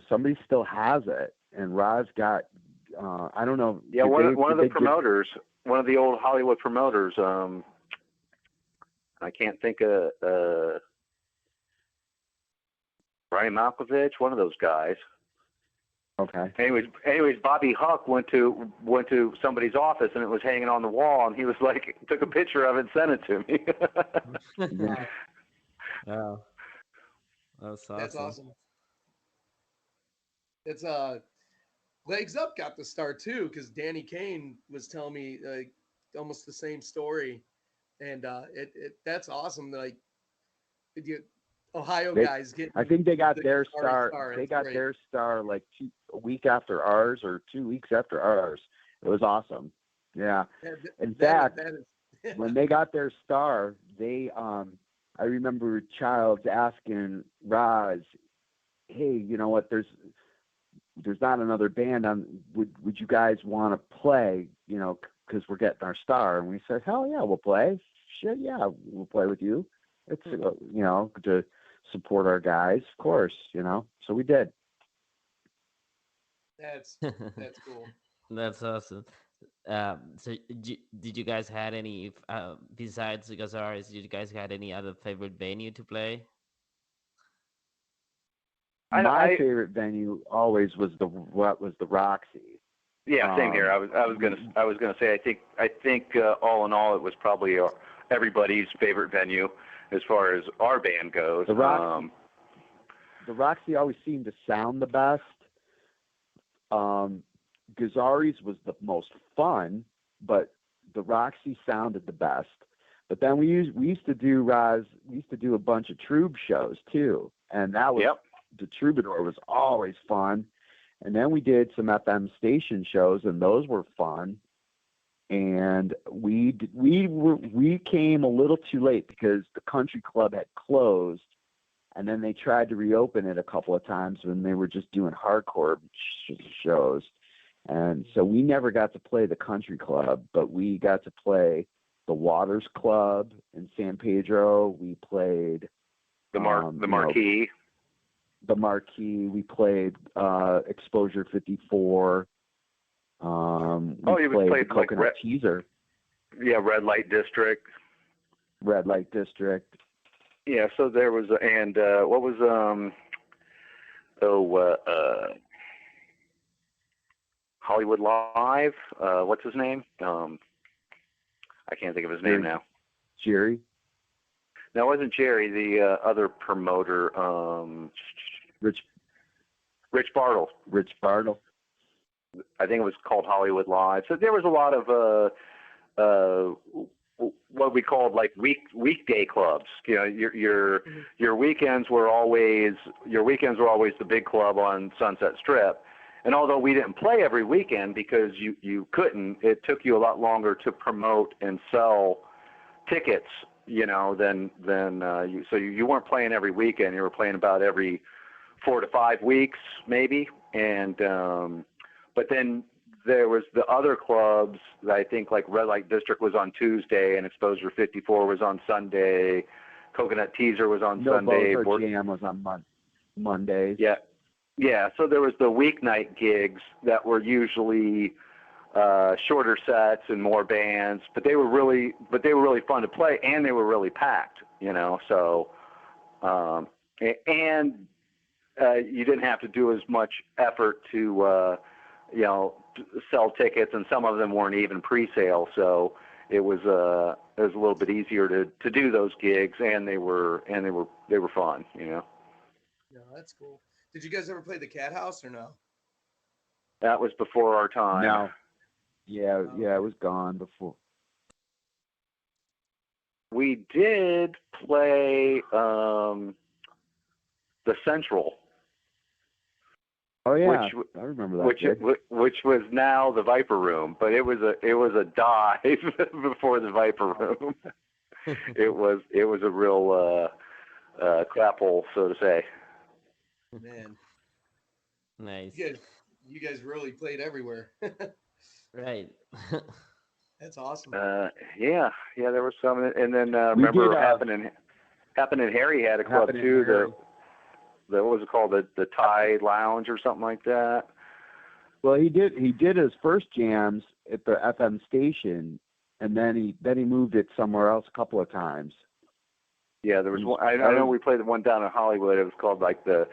Somebody still has it, and Rozz got. I don't know. Yeah, one of the promoters, one of the old Hollywood promoters. I can't think of Brian Malkovich, one of those guys. Okay. Anyways, Bobby Huck went to somebody's office, and it was hanging on the wall, and he was like, took a picture of it and sent it to me. Yeah. Wow. That's awesome. That's awesome. It's Legs Up got the Star too, because Danny Kane was telling me almost the same story, and that's awesome. Like, Ohio guys get. I think they got their Star. They got their Star like a week after ours, or 2 weeks after ours. It was awesome. Yeah. In fact, when they got their Star, they I remember Childs asking Rozz, hey, you know what? There's not another band on. Would you guys want to play? Because we're getting our Star. And we said, hell yeah, we'll play. Shit, yeah, we'll play with you. It's to support our guys, of course. So we did. That's cool. That's awesome. So did you guys had any besides the Gazzari's? Did you guys had any other favorite venue to play? My favorite venue always was the Roxy. Yeah, same here. I was gonna say I think all in all it was probably everybody's favorite venue as far as our band goes. The Roxy always seemed to sound the best. Gazzari's was the most fun, but the Roxy sounded the best. But then we used to do a bunch of Troupe shows too, and that was the Troubadour was always fun. And then we did some FM station shows, and those were fun. And we came a little too late because the country club had closed, and then they tried to reopen it a couple of times when they were just doing hardcore shows. And so we never got to play the country club, but we got to play the Waters Club in San Pedro. We played the Marquee. The Marquee. We played Exposure 54. We played Coconut Teaser. Yeah, Red Light District. Red Light District. Yeah, so there was, and what was Hollywood Live. What's his name? I can't think of his name now. Jerry? No, it wasn't Jerry. The other promoter. Rich Bartle. Rich Bartle. I think it was called Hollywood Live. So there was a lot of what we called like weekday clubs. Your weekends were always the big club on Sunset Strip. And although we didn't play every weekend because you couldn't, it took you a lot longer to promote and sell tickets, than so you weren't playing every weekend. You were playing about every 4 to 5 weeks, maybe. And but then there was the other clubs that I think like Red Light District was on Tuesday and Exposure 54 was on Sunday. Coconut Teaser was on Sunday. Jam was on Mondays. Yeah. Yeah, so there was the weeknight gigs that were usually shorter sets and more bands, but they were really fun to play, and they were really packed, So, and you didn't have to do as much effort to sell tickets, and some of them weren't even pre-sale. So it was a little bit easier to do those gigs, and they were fun. Yeah, that's cool. Did you guys ever play the Cat House or no? That was before our time. No. Yeah, it was gone before. We did play the Central. Oh yeah, I remember that. Which was now the Viper Room, but it was a dive before the Viper Room. it was a real crap hole, so to say. Man, Nice. You guys really played everywhere. Right. That's awesome. Yeah, there was some, and then remember Happening Harry had a club too. What was it called? The Thai Lounge or something like that. Well, he did his first jams at the FM station, and then he moved it somewhere else a couple of times. Yeah, there was one. I know we played the one down in Hollywood. It was called like the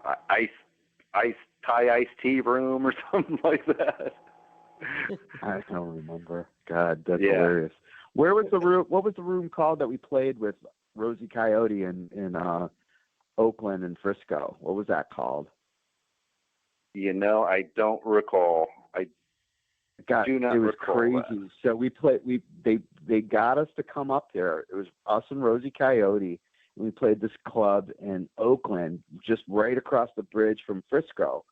Thai iced tea room or something like that. I don't remember. God, that's hilarious. Where was the room? What was the room called that we played with Rosie Coyote in Oakland and Frisco? What was that called? I don't recall. I do not recall. It was crazy. That. So we played. They got us to come up there. It was us and Rosie Coyote, and we played this club in Oakland, just right across the bridge from Frisco.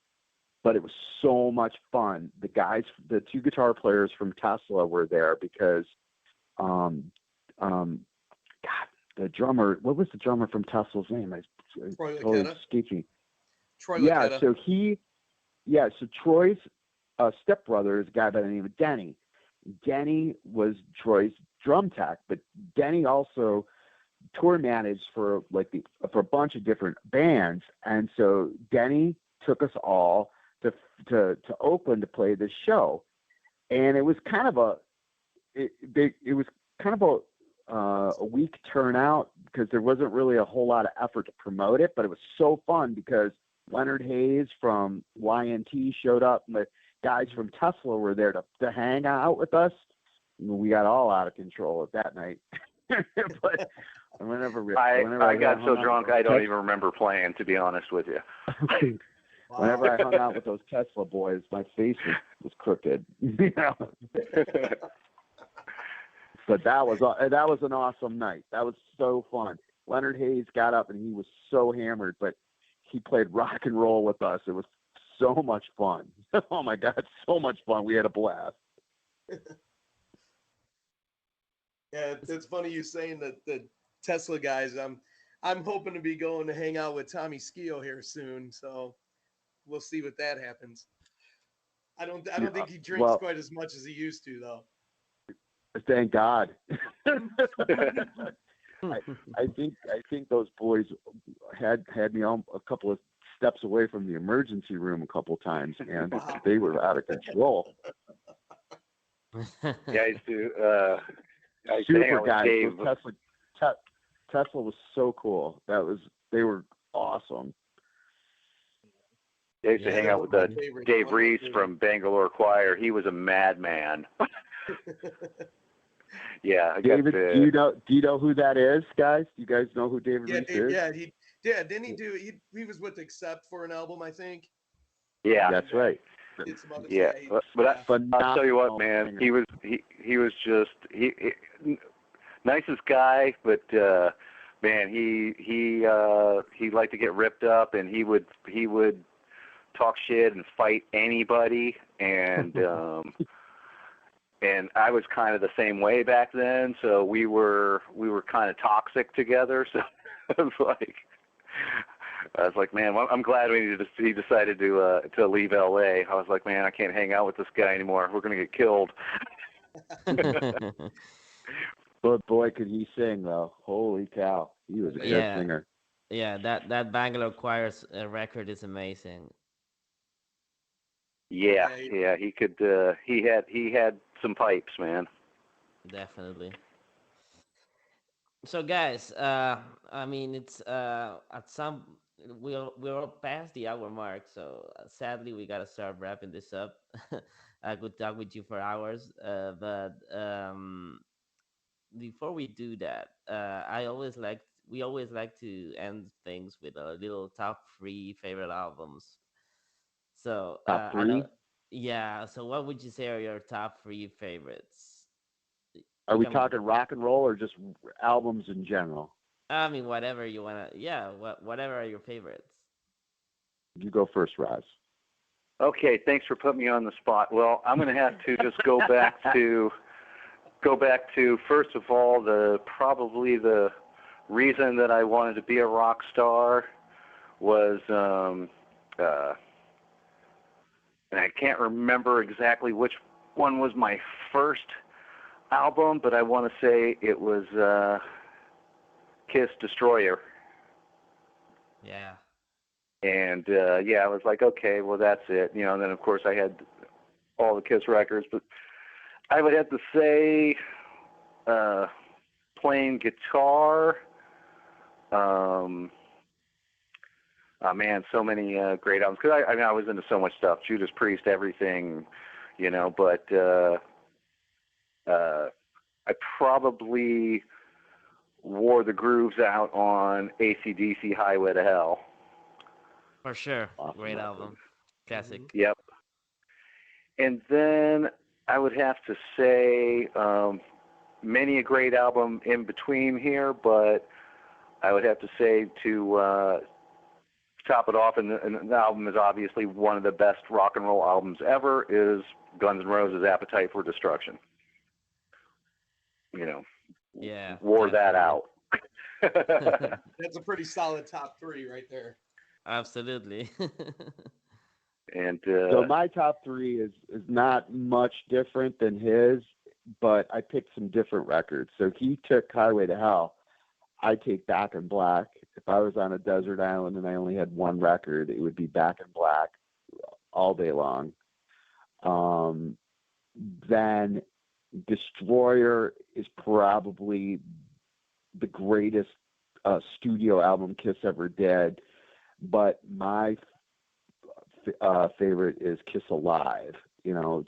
But it was so much fun. The two guitar players from Tesla were there because, God, the drummer. What was the drummer from Tesla's name? Troy escaping. Troy Lucetta. So Troy's stepbrother is a guy by the name of Denny. Denny was Troy's drum tech, but Denny also tour managed for a bunch of different bands, and so Denny took us all to Oakland to play this show, and it was kind of a weak turnout because there wasn't really a whole lot of effort to promote it, but it was so fun because Leonard Hayes from YNT showed up, and the guys from Tesla were there to hang out with us. We got all out of control at that night. But I got so drunk I don't even remember playing, to be honest with you. Whenever I hung out with those Tesla boys, my face was crooked. But that was an awesome night. That was so fun. Leonard Hayes got up and he was so hammered, but he played rock and roll with us. It was so much fun. Oh my God, so much fun. We had a blast. Yeah, it's funny you saying that the Tesla guys. I'm hoping to be going to hang out with Tommy Skio here soon, so we'll see what that happens. I don't think he drinks quite as much as he used to, though. Thank God. I think those boys had me on a couple of steps away from the emergency room a couple of times, and they were out of control. Yeah, I used to. Super guys. Tesla was so cool. They were awesome. I used to hang out with Dave Reece from Bangalore Choir. He was a madman. Yeah, David. Do you know who that is, guys? Do you guys know who David Reece is? Yeah, didn't he do? He was with Accept for an album, I think. Yeah, that's right. Yeah, but I'll tell you what, man, he was just nicest guy, but man, he liked to get ripped up, and he would talk shit and fight anybody, and and I was kind of the same way back then, so we were kind of toxic together. So I was like, man, well, I'm glad he decided to leave LA. I was like, man, I can't hang out with this guy anymore. We're gonna get killed. But boy, could he sing though! Holy cow, he was a good singer. Yeah, that Bangalore Choir's record is amazing. Yeah, he could. He had some pipes, man. Definitely. So, guys, I mean, it's at some we're past the hour mark, so sadly we gotta start wrapping this up. I could talk with you for hours, but before we do that, we always like to end things with a little top three favorite albums. So Top I know, three? yeah. So what would you say are your top three favorites? Are You we can, talking rock and roll or just albums in general? I mean, whatever you wanna, yeah, whatever are your favorites. You go first, Roz. Okay, thanks for putting me on the spot. Well, I'm going to have to just go back to first of all probably the reason that I wanted to be a rock star was and I can't remember exactly which one was my first album, but I want to say it was Kiss Destroyer. Yeah, And yeah, I was like, okay, well that's it, And then of course I had all the Kiss records, but I would have to say playing guitar. Oh man, so many great albums. Because I mean, I was into so much stuff, Judas Priest, everything, But I probably wore the grooves out on AC/DC Highway to Hell. for sure. Awesome Great record. album, classic. Yep. And then I would have to say many a great album in between here, but I would have to say to top it off, and the album is obviously one of the best rock and roll albums ever, is Guns N' Roses' Appetite for Destruction. Yeah, Wore that definitely. out. That's a pretty solid top three right there. Absolutely. And So my top three is not much different than his, but I picked some different records. So he took Highway to Hell. I take Back in Black. If I was on a desert island and I only had one record, it would be Back in Black all day long. Then Destroyer is probably the greatest studio album Kiss ever did, but my favorite is Kiss Alive.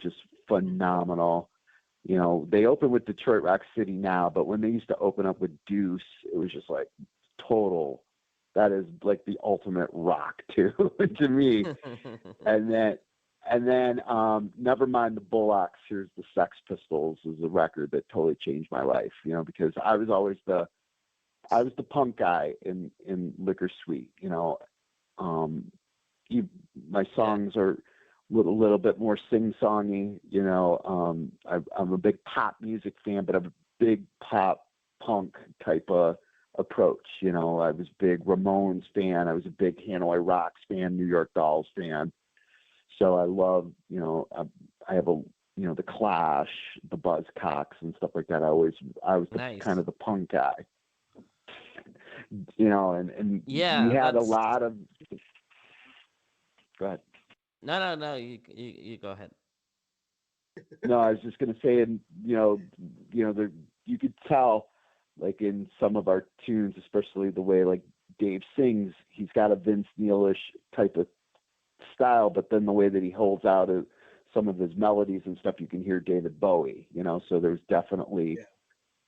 Just phenomenal. They open with Detroit Rock City now, but when they used to open up with Deuce, it was just like total. That is like the ultimate rock too to me. And then Never Mind the Bullocks. Here's the Sex Pistols is a record that totally changed my life. Because I was always the punk guy in Liquor Sweet. My songs are a little bit more sing-songy. I'm a big pop music fan, but I'm a big pop punk type of approach. I was a big Ramones fan. I was a big Hanoi Rocks fan, New York Dolls fan. So I love, I have the Clash, the Buzzcocks and stuff like that. I was Nice. kind of the punk guy. And Yeah, we had a that's lot of. Go ahead. no. You go ahead. No, I was just going to say, and you could tell, like in some of our tunes, especially the way like Dave sings, he's got a Vince Neilish type of style, but then the way that he holds out some of his melodies and stuff, you can hear David Bowie. So there's definitely,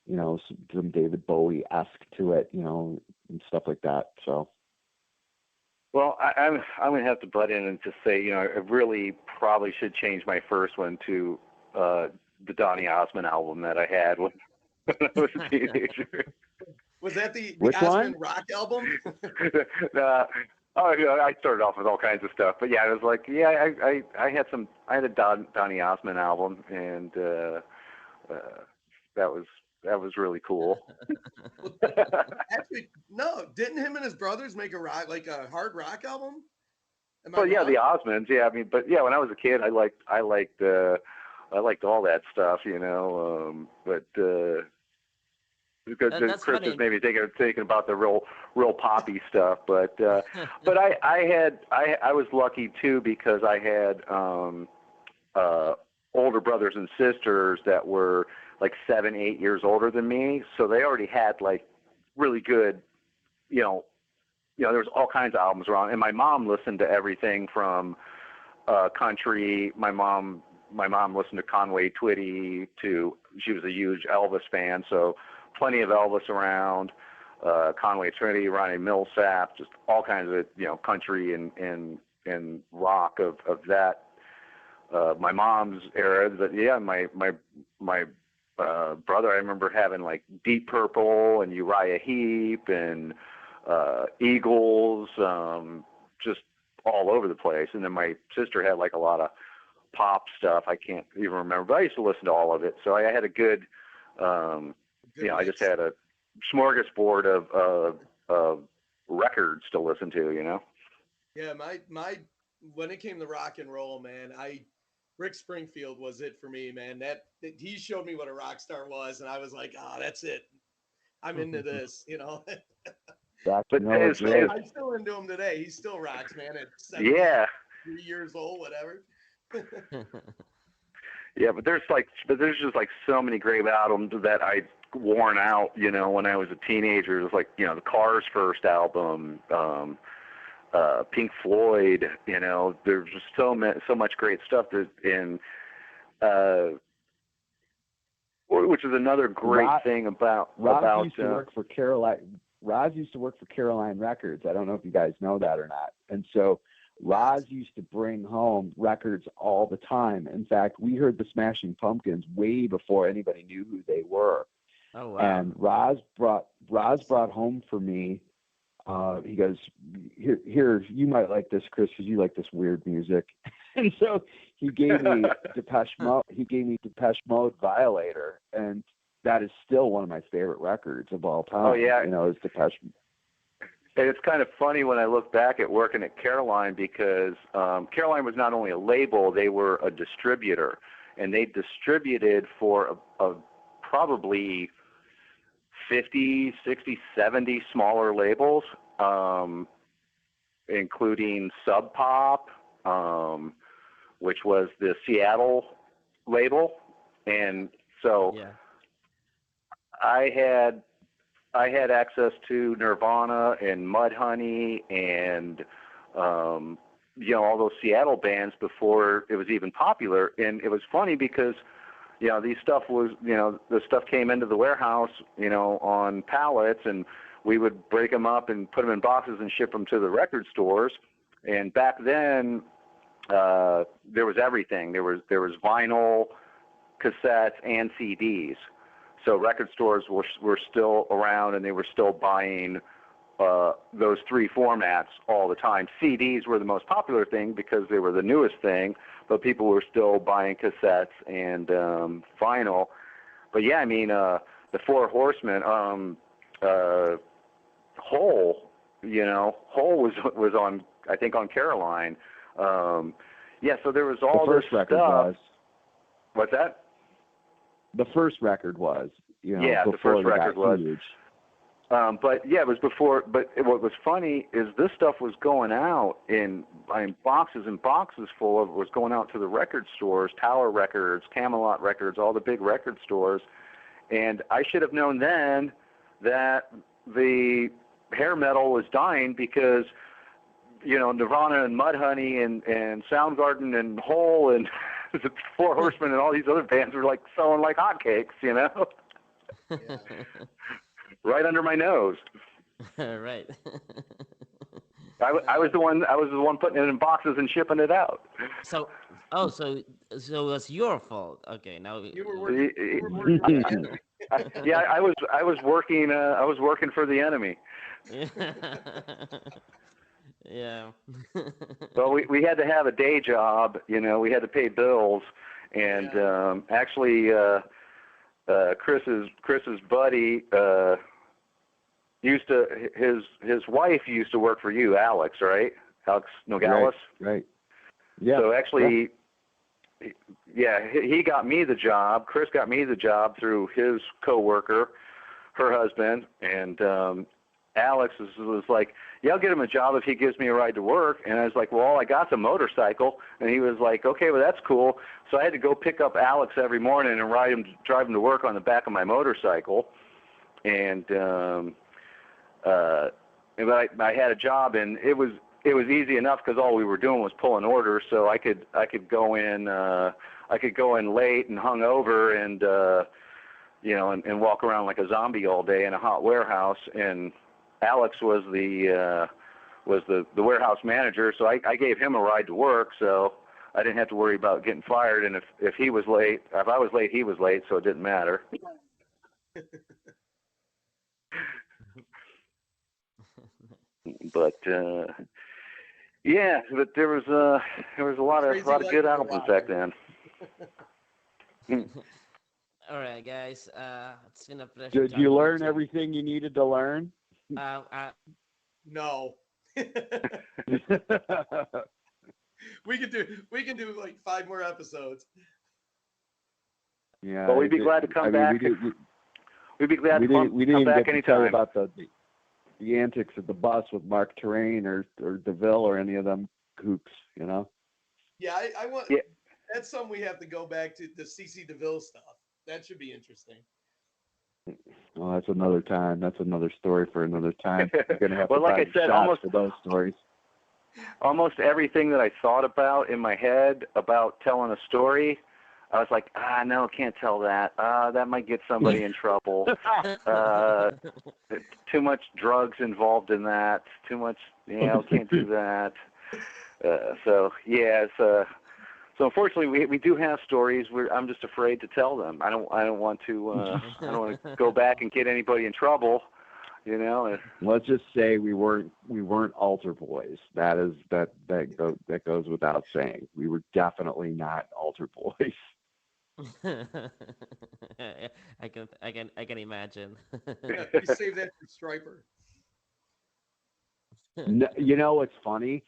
some David Bowie-esque to it, and stuff like that. So. well, I'm going to have to butt in and just say, I really probably should change my first one to the Donny Osmond album that I had when I was a teenager. Was that the Which Osmond one? rock album? I started off with all kinds of stuff, but yeah, it was like, I had a Donny Osmond album, and that was really cool. Actually, no. Didn't him and his brothers make a hard rock album? Am I Well, yeah, wrong? the Osmonds, yeah. I mean, but yeah, when I was a kid, I liked all that stuff, but because That's Chris funny. is maybe thinking about the real poppy stuff, but I was lucky too, because I had older brothers and sisters that were like 7-8 years older than me, so they already had like really good, there was all kinds of albums around, and my mom listened to everything from country. My mom listened to Conway Twitty. She was a huge Elvis fan, so plenty of Elvis around. Conway Twitty, Ronnie Millsap, just all kinds of country and rock of that. My mom's era, but yeah, my brother, I remember having like Deep Purple and Uriah Heep and Eagles, just all over the place. And then my sister had like a lot of pop stuff. I can't even remember, but I used to listen to all of it. So I had a good I just had a smorgasbord of records to listen to. Yeah, my when it came to rock and roll, man, Rick Springfield was it for me, man. That he showed me what a rock star was, and I was like, that's it. I'm into this, But I'm still into him today. He still rocks, man. At 73 years old, whatever. Yeah, but there's just like so many great albums that I worn out, when I was a teenager. It was like, the Cars' first album, Pink Floyd, there's just so much great stuff which is another great thing about Rozz used to work for Caroline. Rozz used to work for Caroline Records. I don't know if you guys know that or not. And so Rozz used to bring home records all the time. In fact, we heard the Smashing Pumpkins way before anybody knew who they were. Oh wow! And Rozz brought home for me. He goes, here, you might like this, Chris, because you like this weird music. And so he gave me Depeche Mode. He gave me Depeche Mode Violator, and that is still one of my favorite records of all time. Oh yeah, it's Depeche. And it's kind of funny when I look back at working at Caroline, because Caroline was not only a label, they were a distributor, and they distributed for probably 50, 60, 70 smaller labels, including Sub Pop, which was the Seattle label. And so I had access to Nirvana and Mudhoney and all those Seattle bands before it was even popular. And it was funny because these stuff was, the stuff came into the warehouse, on pallets, and we would break them up and put them in boxes and ship them to the record stores. And back then, there was everything. There was vinyl, cassettes, and CDs. So record stores were still around, and they were still buying those three formats all the time. CDs were the most popular thing because they were the newest thing, but people were still buying cassettes and vinyl. But yeah, I mean, the Four Horsemen, Hole, Hole was on, I think, on Caroline. So there was all the first this record stuff. Was. What's that? The first record was, the first record was. Huge. But yeah, it was before. But what was funny is this stuff was going out in boxes and boxes full of. It was going out to the record stores, Tower Records, Camelot Records, all the big record stores. And I should have known then that the hair metal was dying because, Nirvana and Mudhoney and Soundgarden and Hole and the Four Horsemen and all these other bands were like selling like hotcakes, Yeah. Right under my nose. Right. I was the one putting it in boxes and shipping it out. So it was your fault. Okay, now you were working. Yeah, I was working for the enemy. Yeah. Well, we had to have a day job, we had to pay bills, and actually Chris's buddy his wife used to work for you, Alex, right? Alex Nogales? Right. Yeah. So actually, he got me the job. Chris got me the job through his coworker, her husband, and Alex was like, I'll get him a job if he gives me a ride to work. And I was like, well, all I got's a motorcycle. And he was like, okay, well, that's cool. So I had to go pick up Alex every morning and drive him to work on the back of my motorcycle. And but I had a job, and it was easy enough because all we were doing was pulling orders. So I could go in late and hungover and and walk around like a zombie all day in a hot warehouse. And Alex was the warehouse manager, so I gave him a ride to work, so I didn't have to worry about getting fired. And if he was late, if I was late, he was late, so it didn't matter. But yeah, but there was a lot of good albums back then. All right, guys. It's been a pleasure. Did you learn everything you needed to learn? No. We can do like 5 more episodes. Yeah. Well, we'd be glad to come back. We'd be glad to come back anytime. About the antics of the bus with Mark Terrain or DeVille or any of them kooks, Yeah, I want. Yeah. That's something we have to go back to, the CC DeVille stuff. That should be interesting. Well, that's another time. That's another story for another time. You're gonna have well, to like find I said, shots for those stories. Almost everything that I thought about in my head about telling a story, I was like, no, can't tell that. That might get somebody in trouble. Too much drugs involved in that. Too much, can't do that. So unfortunately, we do have stories where I'm just afraid to tell them. I don't want to go back and get anybody in trouble. Let's just say we weren't altar boys. That goes without saying. We were definitely not altar boys. I can imagine. You save that for Striper. No, what's funny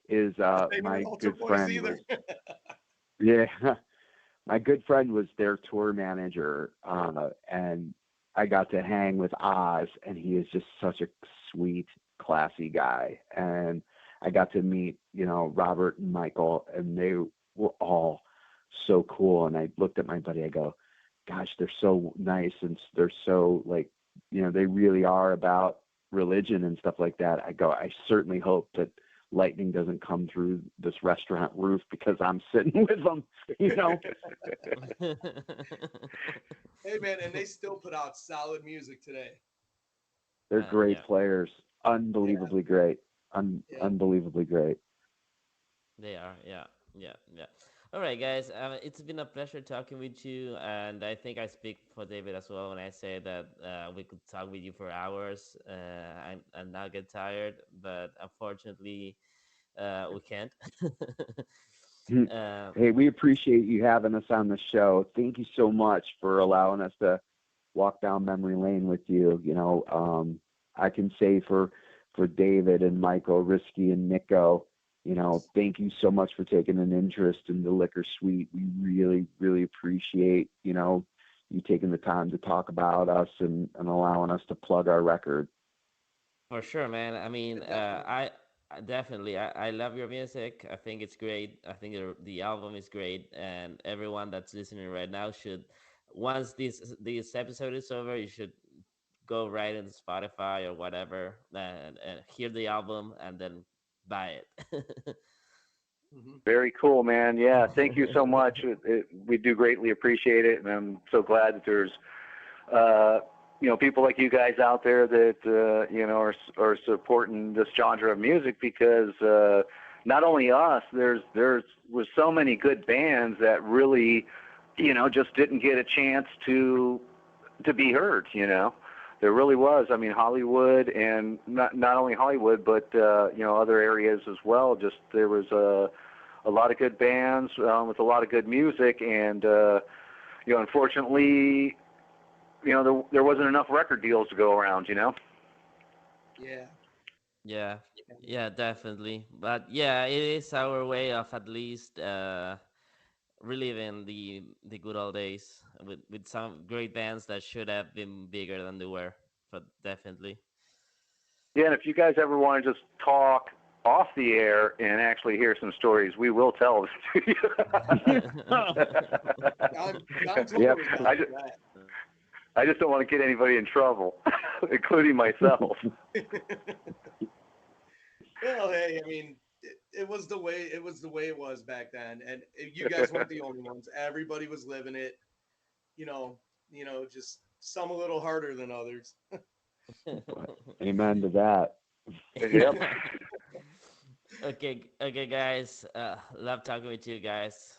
is my good friend my good friend was their tour manager, and I got to hang with Oz, and he is just such a sweet, classy guy. And I got to meet, Robert and Michael, and they were all so cool. And I looked at my buddy, I go, gosh, they're so nice, and they're so they really are about religion and stuff like that. I go, I certainly hope that lightning doesn't come through this restaurant roof because I'm sitting with them, Hey man, and they still put out solid music today. They're great players, unbelievably great, unbelievably great. They are, yeah. All right, guys. It's been a pleasure talking with you, and I think I speak for David as well when I say that we could talk with you for hours and not get tired, but unfortunately, we can't. Hey, we appreciate you having us on the show. Thank you so much for allowing us to walk down memory lane with you. I can say for David and Michael, Risky and Nico, thank you so much for taking an interest in the Liquor Suite. We really, really appreciate, you taking the time to talk about us and allowing us to plug our record. For sure, man. I mean, I definitely, I love your music. I think it's great. I think the album is great, and everyone that's listening right now should, once this episode is over, you should go right into Spotify or whatever and hear the album and then buy it. Very cool, man. Yeah, thank you so much. We do greatly appreciate it, and I'm so glad that there's people like you guys out there that are supporting this genre of music, because not only us, there was so many good bands that really just didn't get a chance to be heard. There really was. I mean, Hollywood, and not only Hollywood, but other areas as well. Just there was a lot of good bands with a lot of good music, and unfortunately, there wasn't enough record deals to go around. Yeah, definitely. But yeah, it is our way of at least reliving the good old days with some great bands that should have been bigger than they were. But definitely. Yeah, and if you guys ever want to just talk off the air and actually hear some stories, we will tell them to you. I'm totally I I just don't want to get anybody in trouble, including myself. Well, hey, I mean, it was the way it was back then, and you guys weren't the only ones. Everybody was living it. Just some a little harder than others. Amen to that. Yep. Okay, guys. Love talking with you guys.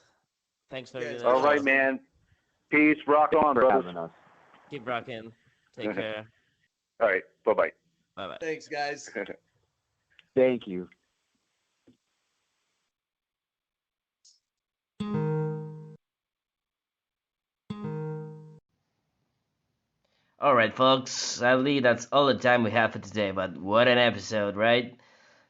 Thanks for being All right, man. Peace. Rock on, brothers. Having us. Keep rocking. Take care. All right. Bye-bye. Bye-bye. Thanks, guys. Thank you. Alright, folks, sadly, that's all the time we have for today, but what an episode, right?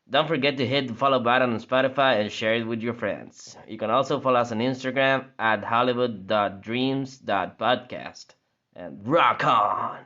Don't forget to hit the follow button on Spotify and share it with your friends. You can also follow us on Instagram at hollywood.dreams.podcast. And rock on!